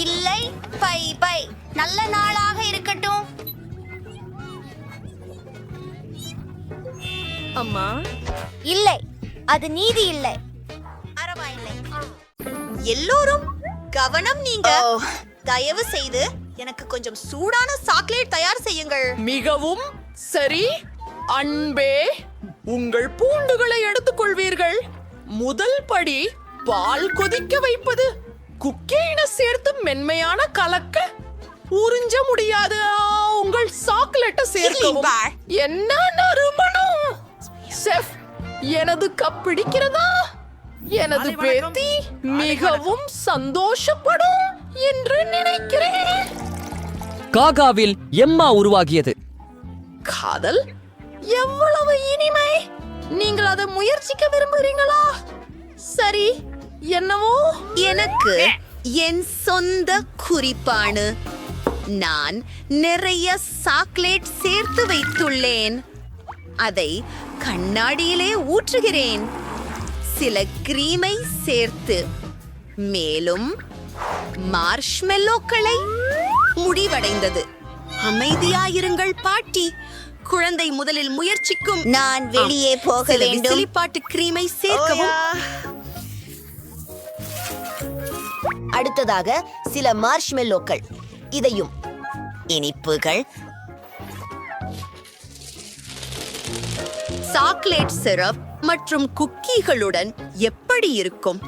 இல்லை பை பை நல்ல நாளாக இருக்கட்டும். அம்மா இல்லை அது நீதி இல்லை. பரவாயில்லை. எல்லோரும் கவனம். நீங்க தயவு செய்து எனக்கு கொஞ்சம் சூடான சாக்லேட் தயார் செய்யுங்கள். மிகவும் சரி அன்பே, உங்கள் பூண்டுகளை எடுத்துக்கொள்வீர்கள். முதல் படி பால் கொதிக்க வைப்பது. குக்கீன சேர்த்து மென்மையான கலக்க உறிஞ்ச முடியாது. உங்கள் சாக்லேட்டை சேர்க்கவும். என்ன நறுமணம்! செஃப், எனது கப் பிடிக்கிறதா? எனது பேத்தி மிகவும் சந்தோஷப்படும் என்று நினைக்கிறேன். காகாவில் எம்மா உருவாகியது. காதல் எவ்வளவு இனிமை! நீங்கள் அதை முயற்சிக்க விரும்புகிறீங்களா? சரி, என்னவோ எனக்கு என் சொந்த குறிப்பானு. நான் நிறைய சாக்லேட் சேர்த்து வைத்துள்ளேன். அதை கண்ணாடியிலே ஊற்றுகிறேன். சில கிரீமை சேர்த்து மேலும் மார்ஷ்மெல்லோக்களை. முடிவடைந்தது. அமைதியாயிருங்கள் பாட்டி. குழந்தை முதலில் முயற்சிக்கும். நான் வெளியே போக வேண்டும். விசிலிப்பாட்டு கிரீமை சேர்க்கவும். அடுத்ததாக சில மார்ஷ்மெல்லோக்கள். இதையும் இனிப்புகள். சாக்லேட் சிரப் மற்றும் குக்கீகளுடன் எப்படி இருக்கும்?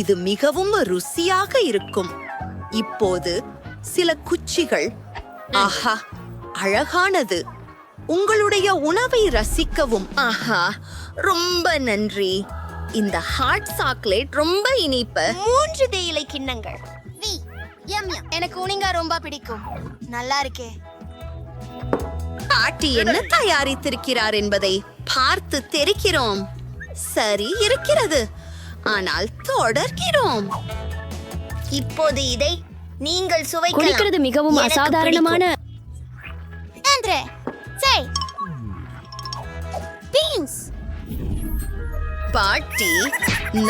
இது மிகவும் ருசியாக இருக்கும். இப்போது சில குச்சிகள். ஆஹா, அழகானது. உங்களுடைய உணவை ரசிக்கவும். ஆஹா, ரொம்ப நன்றி. இந்த ஹாட் சாக்லேட் ரொம்ப இனிப்பு. 3 தேயிலை கிண்ணங்கள். எனக்கு உனிங்கா ரொம்ப பிடிக்கும். நல்லா இருக்கே. பாட்டி என்ன தயாரித்திருக்கிறார் என்பதை பார்த்து தெரிக்கிறோம். சரி இருக்கிறது, ஆனால் தொடர்கிறோம். இப்போது இதை நீங்கள் சுவைக்கலாம். குடிக்கிறது மிகவும் எனக்கு அசாதாரணமான. ஆண்ட்ரே, செய். பீன்ஸ். பாட்டி,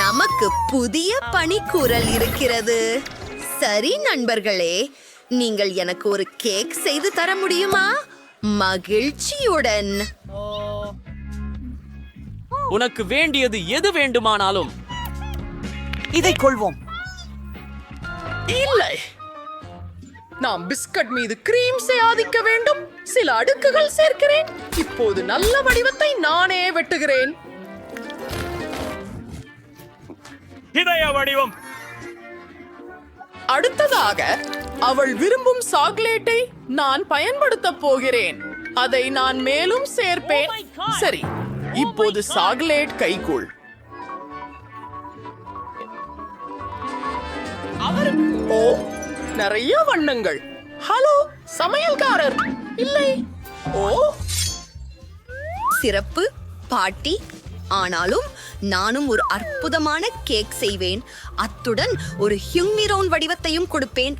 நமக்கு புதிய பணிக்கூறல் இருக்கிறது. சரி நண்பர்களே, நீங்கள் எனக்கு ஒரு கேக் செய்து தர முடியுமா? மகிழ்ச்சியுடன். உனக்கு வேண்டியது எது வேண்டுமானாலும் இதை கொள்வோம். இல்லை, நாம் பிஸ்கட் மீது கிரீம் ஆதிக்க வேண்டும். சில அடுக்குகள் சேர்க்கிறேன். இப்போது நல்ல வடிவத்தை நானே வெட்டுகிறேன். இதய வடிவம். அடுத்ததாக அவள் விரும்பும் சாக்லேட்டை நான் பயன்படுத்தப் போகிறேன். அதை நான் மேலும் சேர்ப்பேன். சரி, இப்போது சாக்லேட் கைக்குள். ஓ, நிறைய வண்ணங்கள். ஹலோ சமையல்காரர். இல்லை. ஓ, சிறப்பு பாட்டி. ஆனாலும் நானும் ஒரு அற்புதமான கேக் செய்வேன். அத்துடன் ஒரு ஹியூமிரோன் வடிவத்தையும் கொடுப்பேன்.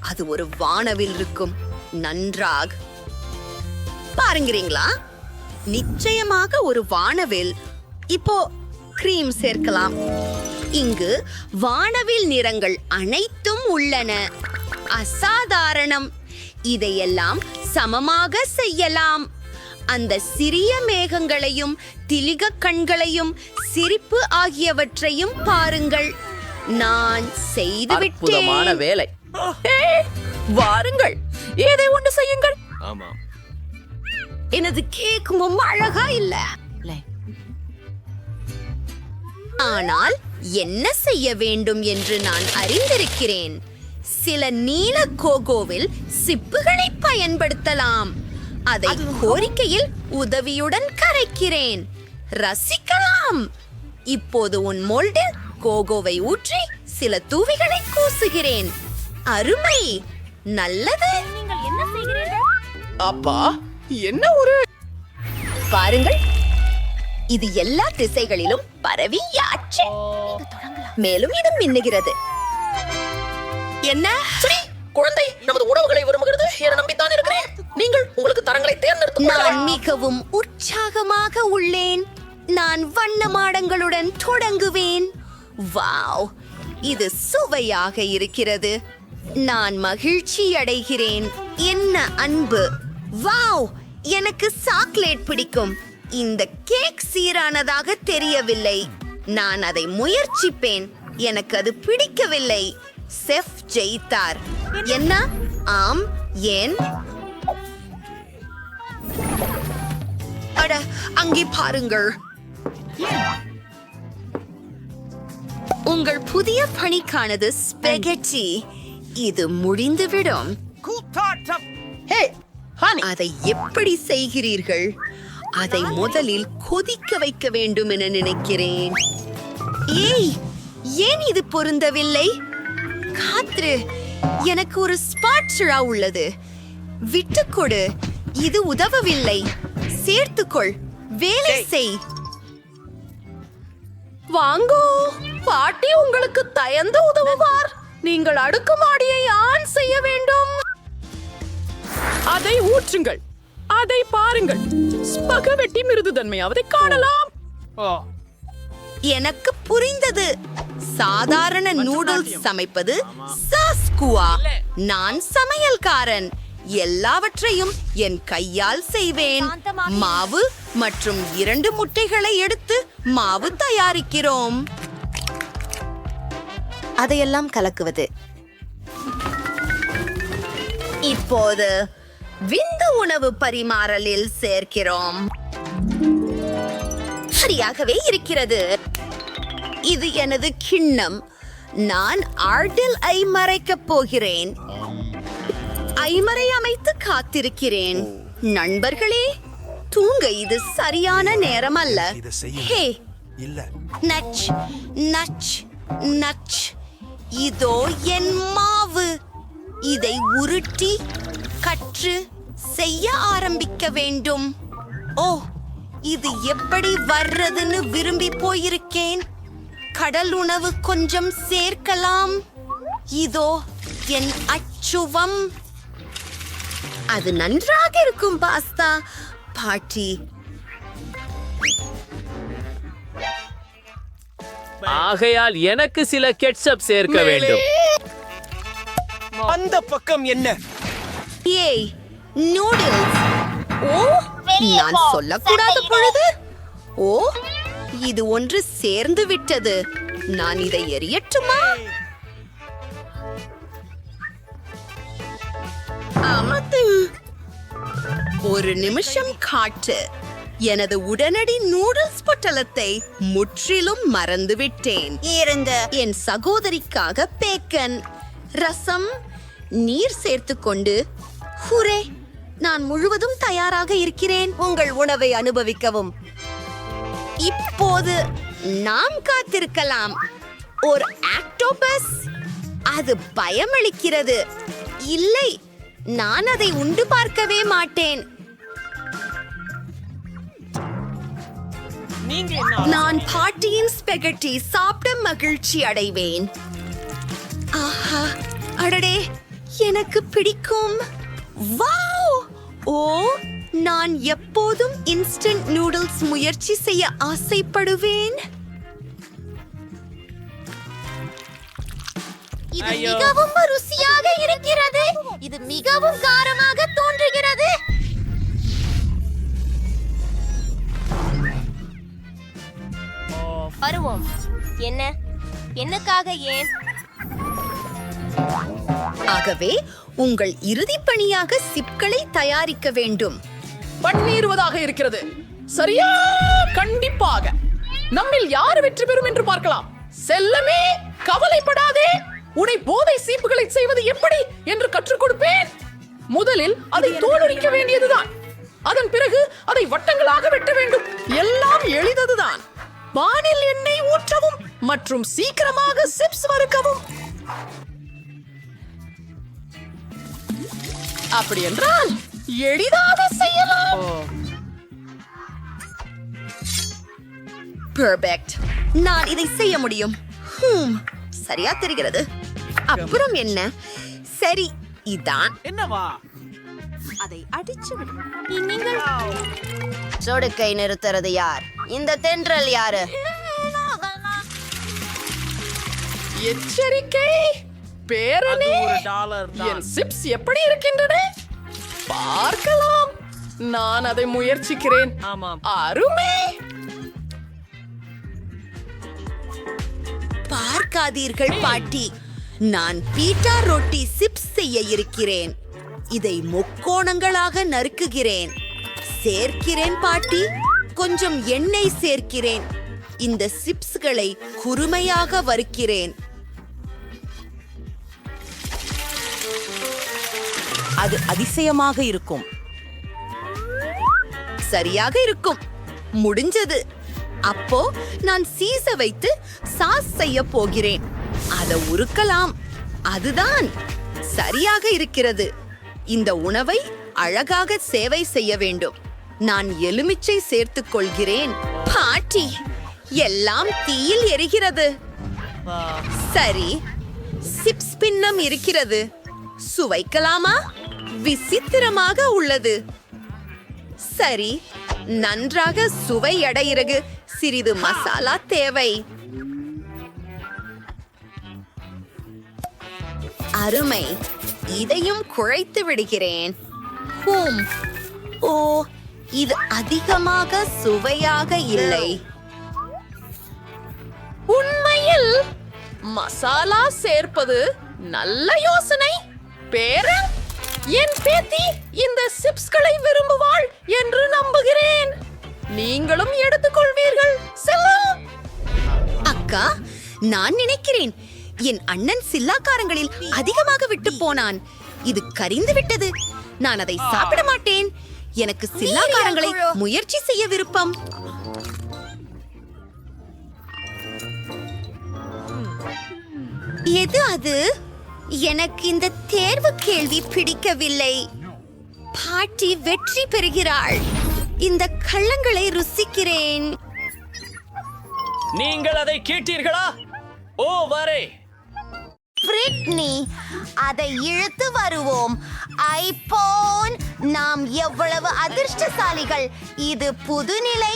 அது ஒரு வானவில் இருக்கும். நன்றாக பாருங்கிறீங்களா? நிச்சயமாக ஒரு வானவில். இப்போ கிரீம் சேர்க்கலாம். இங்கு வானவில் நிறங்கள் அனைத்தும் உள்ளன. அசாதாரணம். இதையெல்லாம் சமமாக செய்யலாம். அந்த சிறிய மேகங்களையும் திலிக கண்களையும் சிரிப்பு ஆகியவற்றையும் பாருங்கள். நான் அற்புதமான செய்துவிட்டேன். வேலை. வாருங்கள், ஏதை ஒன்று செய்யுங்கள். ஆமாம். எனது கேக் ரொம்ப அழகா இல்ல, ஆனால் என்ன செய்ய வேண்டும் என்று நான் அறிந்திருக்கிறேன். சில நீல கோகோவில் சிப்புகளை பயன்படுத்தலாம். அதை கோரிக்கையில் உதவியுடன் கரைக்கிறேன். ரசிக்கலாம். இப்போது உன் மோல்டில் கோகோவை ஊற்றி சில தூவிகளை கூசுகிறேன். அருமை. நல்லது. நீங்கள் என்ன செய்கிறீர்கள்? அப்பா, என்ன ஒரு பாருங்கள், இது எல்லா திசைகளிலும் பரவியாச்சு. மேலும் இது மின்னுகிறது. என்ன? குழந்தை நமது உணவுகளை விரும்புகிறது என நம்பித்தான் இருக்கிறேன். நீங்கள் உங்களுக்கு தரங்களை தேர்ந்தெடுத்து நான் மிகவும் உற்சாகமாக உள்ளேன். நான் வண்ண மாடங்களுடன் தொடங்குவேன். வாவ், இது சுவையாக இருக்கிறது. நான் மகிழ்ச்சி அடைகிறேன். என்ன அன்பு! வாவ், எனக்கு சாக்லேட் பிடிக்கும். இந்த கேக் சீரானதாக தெரியவில்லை. நான் அதை முயற்சிப்பேன். எனக்கு அது பிடிக்கவில்லை. செஃப் ஜெயித்தார். என்ன? ஆம், ஏன்? அட, அங்கே பாருங்கள். உங்கள் புதிய பணிக்கானது ஸ்பெகெட்டி. இது முடிந்துவிடும். அதை எப்படி செய்கிறீர்கள்? அதை முதலில் கொதிக்க வைக்க வேண்டும் என நினைக்கிறேன். ஏய், ஏன் இது பொருந்தவில்லை? காத்ரு, எனக்கு ஒரு ஸ்பாட்சுலா உள்ளது. விட்டுக்கொடு. இது உதவவில்லை. சேர்த்துக்கொள். வேலை செய். வாங்கோ, பாட்டி உங்களுக்கு தயந்து உதவுவார். நீங்கள் அடுக்குமாடியை ஆன் செய்ய வேண்டும். அதை ஊற்றுங்கள். அதை பாருங்கள். ஸ்பகவெட்டி மிருதுதன்மையாவதை காணலாம். எனக்கு புரிந்தது. சாதாரண நூடுல்ஸ் சமைப்பது சாஸ்குவா. நான் சமையல்காரன். எல்லாவற்றையும் என் கையால் செய்வேன். மாவு மற்றும் 2 முட்டைகளை எடுத்து மாவு தயாரிக்கிறோம். அதையெல்லாம் கலக்குவது. இப்போது விந்து உணவு பரிமாறலில் சேர்க்கிறோம். சரியாகவே இருக்கிறது. இது எனது கிண்ணம். நான் ஆர்டில் ஐ மறைக்கப் போகிறேன். ஐமரை அமைத்து காத்திருக்கிறேன். நண்பர்களே, தூங்க இது சரியான நேரம் அல்ல. ஹே, நச் நச் நச். இதோ என் மாவு. இதை உருட்டி கற்று செய்ய ஆரம்பிக்க வேண்டும். ஓ, இது எப்படி வர்றதுன்னு விரும்பி போயிருக்கேன். கடல் உணவு கொஞ்சம் சேர்க்கலாம். இதோ என் அச்சுவம். அது நன்றாக இருக்கும் பாஸ்தா. பாட்டி, ஆகையால் எனக்கு சில கெட்சப் சேர்க்க வேண்டும். அந்த பக்கம் என்ன? ஏய், நூடுல்ஸ். ஓ, நான் சொல்லக்கூடாத பொழுது. ஓ, இது ஒன்று சேர்ந்து விட்டது. நான் இதை எரியட்டுமா? ஆமத்து. ஒரு நிமிஷம் காட்டு. எனது உடனடி நூடுல்ஸ் பொட்டலத்தை முற்றிலும் மறந்துவிட்டேன். என் சகோதரிக்காக பேக்கன், ரசம், நீர் சேர்த்துக்கொண்டு. ஹூரே, நான் முழுவதும் தயாராக இருக்கிறேன். உங்கள் உணவை அனுபவிக்கவும். இப்போது நாம் காத்திருக்கலாம். ஒரு ஆக்டோபஸ். அது பயமளிக்கிறது. இல்லை, நான் அதை உண்டு பார்க்கவே மாட்டேன். நான் பாட்டியின் ஸ்பெகட்டி சாப்பிட மகிழ்ச்சி அடைவேன். ஆஹா, அடடே, எனக்கு பிடிக்கும். வாவ்! ஓ, நான் எப்போதும் இன்ஸ்டன்ட் நூடுல்ஸ் முயற்சி செய்ய ஆசைப்படுவேன். இது மிகவும் ருசியாக இருக்கிறது. இது மிகவும் காரமாக தோன்றுகிறது. வருவோம். என்ன? என்னக்காக? ஏன்? ஆகவே உங்கள் இறுதி பணியாக சிப்களை தயாரிக்க வேண்டும். பன்னீருவதாக இருக்கிறது. சரியா? கண்டிப்பாக. நம்மில் யார் வெற்றி பெறும் என்று பார்க்கலாம். செல்லமே, கவலைப்படாதே. உன்னை போதை சீப்புகளை செய்வது எப்படி என்று கற்றுக் கொடுப்பேன். முதலில் அதை தோலுரிக்க வேண்டியதுதான். அதன் பிறகு அதை வட்டங்களாக வெட்ட வேண்டும். எல்லாம் எளிததுதான். பானில் எண்ணெய் ஊற்றவும் மற்றும் சீக்கிரமாக சிப்ஸ் வறுக்கவும். அப்படி என்றால் எளிதாக செய்யலாம். பெர்ஃபெக்ட். நான் இதை செய்ய முடியும். சரியா தெரிகிறது. அப்புறம் என்ன? சரி, இதான் என்னவா? அதை அடிச்சு விடும். சொடுக்கை நிறுத்துறது யார்? இந்த தென்றல் யாரு? எச்சரிக்கை பேரனே, என் சிப்ஸ் எப்படி இருக்கின்றன பார்க்கலாம். நான் அதை முயற்சிக்கிறேன். அருமை. பார்க்காதீர்கள் பாட்டி, நான் பீட்டா ரொட்டி சிப்ஸ் செய்ய இருக்கிறேன். இதை முக்கோணங்களாக நறுக்குகிறேன். சேர்க்கிறேன் பாட்டி, கொஞ்சம் எண்ணெய் சேர்க்கிறேன். இந்த சிப்ஸ்களை குறுமையாக வறுக்கிறேன். அது அதிசயமாக இருக்கும். சரியாக இருக்கும். முடிஞ்சது. அப்போ நான் சீஸ வைத்து சாஸ் செய்ய போகிறேன். அதை உருக்கலாம். அதுதான் சரியாக இருக்கிறது. இந்த உணவை அழகாக சேவை செய்ய வேண்டும். நான் எலுமிச்சை சேர்த்துக் கொள்கிறேன். பாட்டி, எல்லாம் தீயில் எரிகிறது. சரி, சிப்ஸ் பின்னம் இருக்கிறது. சுவைக்கலாமா? விசித்திரமாக உள்ளது. சரி, நன்றாக சுவை அடையிறகு. சிறிது மசாலா தேவை. அருமை. இதையும் குழைத்து விடுகிறேன். ஓ, இது அதிகமாக சுவையாக இல்லை. உண்மையில் மசாலா சேர்ப்பது நல்ல யோசனை. பேரன், என் பேத்தி இந்த சிப்ஸ்களை விரும்புவாள் என்று நம்புகிறேன். நீங்களும் எடுத்துக்கொள்வீர்கள். செல்லம். அக்கா, நான் நினைக்கிறேன் என் அண்ணன் சில்லாக்காரங்களில் அதிகமாக விட்டு போனான். இது கரிந்து விட்டது. நான் அதை சாப்பிட மாட்டேன். எனக்கு சில்லாக்காரங்களை முயற்சி செய்ய விருப்பம். எது அது? எனக்கு இந்த தேர்வு கேள்வி பிடிக்கவில்லை. பாட்டி வெற்றி பெறுகிறாள். இந்த கள்ளங்களை ருசிக்கிறேன். நீங்கள் அதை கேட்டீர்களா? ஓ வரே. பிரிட்னி, அதை இழுத்து வருவோம். ஐபோன், நாம் எவ்வளவு அதிர்ஷ்டசாலிகள். இது புதுநிலை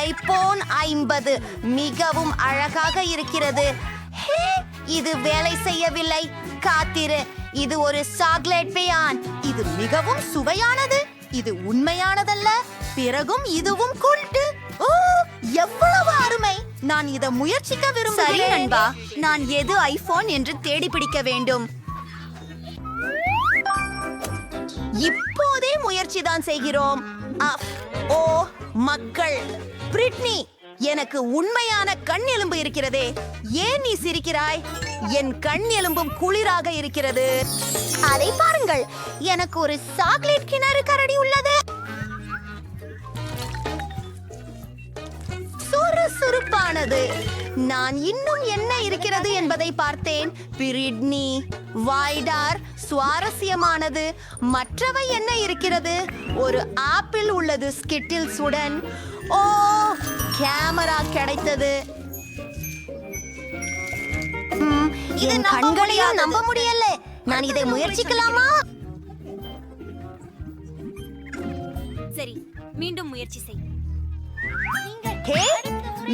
ஐபோன் 50. மிகவும் அழகாக இருக்கிறது. ஹே, இது வேலை செய்யவில்லை. காத்திரு, இது ஒரு சாக்லேட் பேயான். இது மிகவும் சுவையானது. இது உண்மையானதல்ல. பிறகும் இதுவும் கூட்டு. ஓ, எவ்வளவு அருமை. நான் இதை முயற்சிக்க விரும்புகிறேன். சரி நண்பா, நான் எது ஐபோன் என்று தேடி பிடிக்க வேண்டும். இப்போதே முயற்சி தான் செய்கிறோம். ஓ மக்கள், பிரிட்னி, எனக்கு உண்மையான கண் எலும்பு இருக்கிறதே. ஏன் நீ சிரிக்கிறாய்? என் கண் எலும்பும் குளிராக இருக்கிறது. அதை பாருங்கள், எனக்கு ஒரு சாக்லேட் கிணறு கரடி உள்ளது. சுறுசுறுப்பானது. நான் இன்னும் என்ன இருக்கிறது என்பதை பார்த்தேன். பிரிட்னி, வைடார், சுவாரஸ்யமானது. மற்றவை என்ன இருக்கிறது? ஒரு ஆப்பிள் உள்ளது ஸ்கிட்டில்ஸ் உடன். ஓ, கேமரா கிடைத்தது. என் கண்களையும் நம்ப முடியல. நான் இதை முயற்சிக்கலாமா? சரி, மீண்டும் முயற்சி செய். ஹே,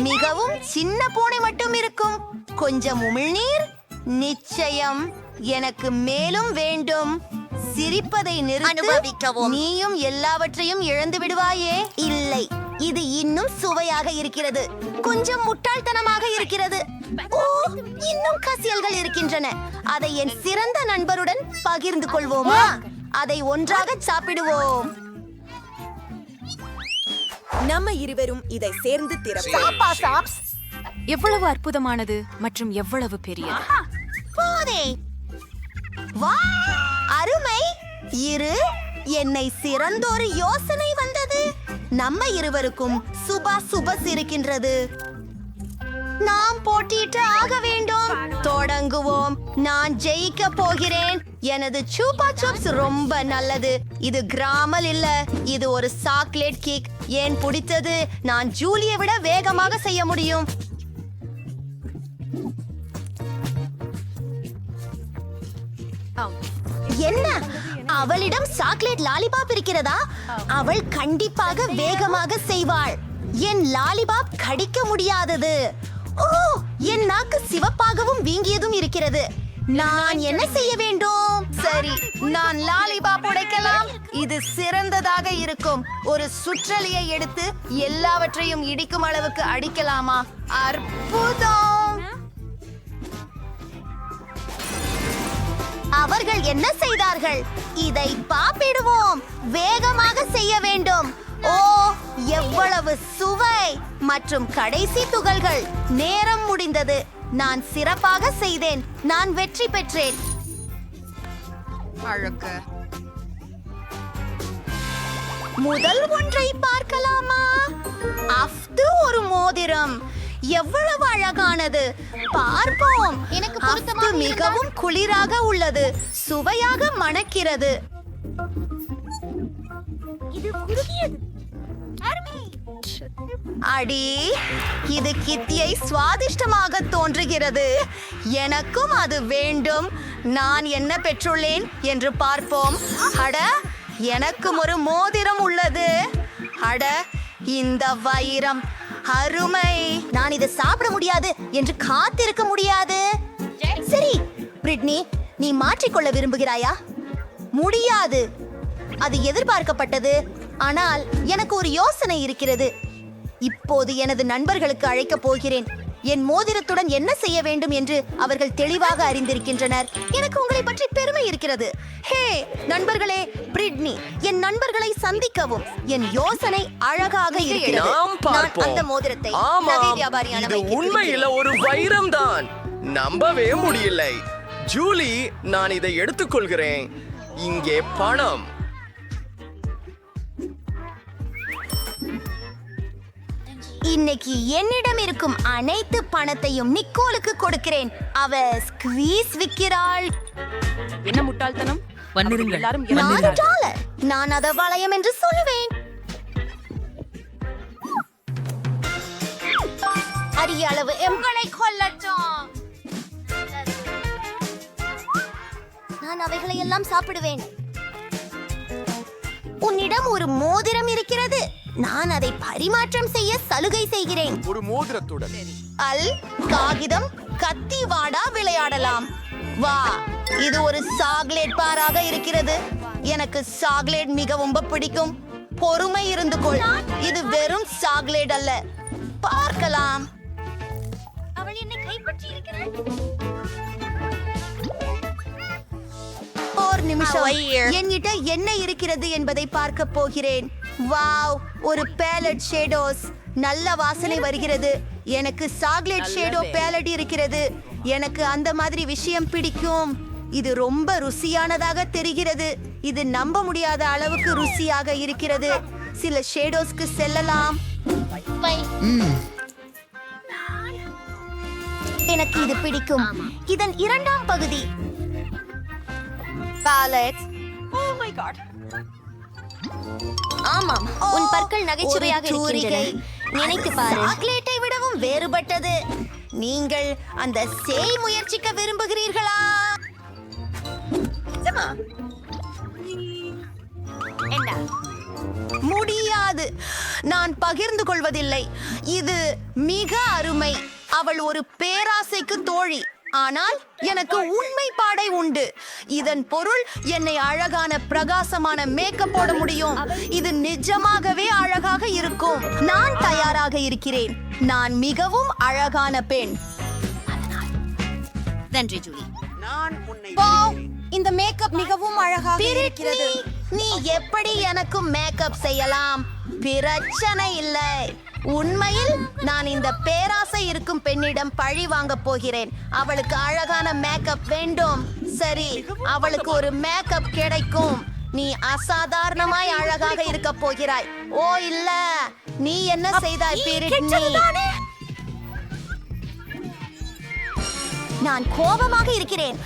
மிகவும் சின்ன பூனை மட்டும் இருக்கும். கொஞ்சம் உமிழ்நீர். நிச்சயம். எனக்கு மேலும் வேண்டும். சிரிப்பதை அனுபவிக்கவும். நீயும் எல்லாவற்றையும் இழந்து விடுவாயே. இல்லை, இது இன்னும் சுவையாக இருக்கிறது. கொஞ்சம் முட்டாள்தனமாக இருக்கிறது. ஓ, இன்னும் கசியல்கள் இருக்கின்றன. அதை என் சிறந்த நண்பருடன் பகிர்ந்து கொள்வோமா? அதை ஒன்றாக சாப்பிடுவோம். நம்ம இருவரும் இதை சேர்ந்து சாப்ஸ். எவ்வளவு அற்புதமானது மற்றும் எவ்வளவு பெரியது. போதே. வா, அருமை. இரு, என்னை சிறந்தொரு யோசனை வந்தது. நம்ம இருவருக்கும் சுபஸ் இருக்கின்றது. நாம் போட்டியிட்டு ஆக வேண்டும். தொடங்குவோம். நான் ஜெயிக்க போகிறேன். எனது சூப்பா சாப்ஸ் ரொம்ப நல்லது. இது கிராமல் இல்ல, இது ஒரு சாக்லேட் கேக். ஏன் பிடித்தது? நான் ஜூலியை விட வேகமாக செய்ய முடியும். என்ன அவளிடம் சாக்லேட் லாலிபாப் இருக்கிறதா? அவள் கண்டிப்பாக வேகமாக செய்வாள். என் லாலிபாப் கடிக்க முடியாதது. ஓ, என் நாக்கு சிவப்பாகவும் வீங்கியதும் இருக்கிறது. நான் என்ன செய்ய வேண்டும்? சரி, நான் லாலிபாப் உடைக்கலாம். இது சிறந்ததாக இருக்கும். ஒரு சுற்றலியை எடுத்து எல்லாவற்றையும் இடிக்கும் அளவுக்கு அடிக்கலாமா? அற்புதம்! அவர்கள் என்ன செய்தார்கள்? இதை பாப்பிடுவோம். வேகமாக செய்ய வேண்டும். ஓ, எவ்வளவு சுவை! மற்றும் கடைசி துகள்கள். நேரம் முடிந்தது. நான் சிறப்பாக செய்தேன். நான் வெற்றி பெற்றேன். அழகு. முதல் ஒன்றை பார்க்கலாமா? அஃது ஒரு மோதிரம். எவ்வளவு அழகானது! பார்ப்போம். எனக்கு அஃது மிகவும் குளிராக உள்ளது. சுவையாக மணக்கிறது. அடி, இது கித்தியை சுவாதிஷ்டமாக தோன்றுகிறது. எனக்கும் அது வேண்டும். நான் என்ன பெற்றுள்ளேன் என்று பார்ப்போம். அட, எனக்கும் ஒரு மோதிரம் உள்ளது. அட, இந்த வைரம் அருமை. நான் இதை சாப்பிட முடியாது என்று காத்திருக்க முடியாது. சரி பிரிட்னி, நீ மாற்றிக்கொள்ள விரும்புகிறாயா? முடியாது. அது எதிர்பார்க்கப்பட்டது. ஆனால் எனக்கு ஒரு யோசனை இருக்கிறது. இப்போது எனது நண்பர்களுக்கு அழைக்கப் போகிறேன். என் மோதிரத்துடன் என்ன செய்ய வேண்டும் என்று அவர்கள் தெளிவாக அறிந்திருக்கின்றனர். எனக்கு உங்களை பற்றி பெருமை இருக்கிறது. ஹே நண்பர்களே, பிரிட்னி, என் நண்பர்களை சந்திக்கவும். என் யோசனை அழகாக இருக்கிறது. நான் அந்த மோதிரத்தை நகை வியாபாரியான உண்மையில ஒரு வைரம் தான். நம்பவே முடியலை. ஜூலி, நான் இதை எடுத்துக்கொள்கிறேன். இங்கே பணம். இன்னைக்கு என்னிடம் இருக்கும் அனைத்து பணத்தையும் நிக்கோலுக்கு கொடுக்கிறேன். அவ ஸ்குவீஸ் விக்கிறாள். என்ன முட்டாள்தனம்! எல்லாரும் $4. நான் அத வளையம் என்று சொல்லுவேன். அரிய அளவு எம்களை கொல்லட்டும். நான் அவைகளை எல்லாம் சாப்பிடுவேன். உன்னிடம் ஒரு மோதிரம் இருக்கிறது. நான் அதை பரிமாற்றம் செய்ய சலுகை செய்கிறேன். ஒரு மோதிரத்துடன் அல் காகிதம் கத்தி வாடா விளையாடலாம். வா, இது ஒரு சாக்லேட் பாராக இருக்கிறது. எனக்கு சாக்லேட் மிகவும் பிடிக்கும். பொறுமை இருந்து கொள். இது வெறும் சாக்லேட் அல்ல. பார்க்கலாம். அவள் என்னை கைப்பற்றி இருக்கிறாள். ஒரு நிமிஷம். என்கிட்ட என்ன இருக்கிறது என்பதை பார்க்க போகிறேன். வாவ், ஒரு பேலட் ஷேடோஸ். நல்ல வாசனை வருகிறது. எனக்கு சாக்லேட் ஷேடோ பேலட் இருக்கிறது. எனக்கு அந்த மாதிரி விஷயம் பிடிக்கும். இது ரொம்ப ருசியானதாக தெரிகிறது. இது நம்ப முடியாத அளவுக்கு ருசியாக இருக்கிறது. சில ஷேடோஸ்க்கு செல்லலாம். எனக்கு இது பிடிக்கும். இதன் இரண்டாம் பகுதி பேலட். Oh my God. ஆமாம், உன் பற்கள் நகைச்சுவையாக இருக்கின்றன. நினைத்து பாரு. சாக்லேட்டை விடவும் வேறுபட்டது. நீங்கள் அந்த சேய் முயற்சிக்க விரும்புகிறீர்களா? என்ன? முடியாது. நான் பகிர்ந்து கொள்வதில்லை. இது மிக அருமை. அவள் ஒரு பேராசைக்கு தோழி. ஆனால் எனக்கு உண்மை பாடை உண்டு. இதன் பொருள் என்னை அழகான பிரகாசமான மேக்கப் போட முடியும். இது நிஜமாகவே அழகாக இருக்கும். நான் தயாராக இருக்கிறேன். நான் மிகவும் அழகான பெண். நன்றி ஜூலி. இந்த மேக்கப் மிகவும் அழகாக இருக்கிறது. நீ எப்படி எனக்கு மேக்கப் செய்யலாம்? பிரச்சனை இல்லை. உண்மையில் நான் இந்த பேராசை இருக்கும் பெண்ணிடம் பழி வாங்க போகிறேன். அவளுக்கு அழகான மேக்கப் வேண்டும். சரி, அவளுக்கு ஒரு மேக்கப் கிடைக்கும். நீ அசாதாரணமாய் அழகாக இருக்க போகிறாய். ஓ இல்ல, நீ என்ன செய்தாய் பிரிட்னி? நான் கோபமாக இருக்கிறேன்.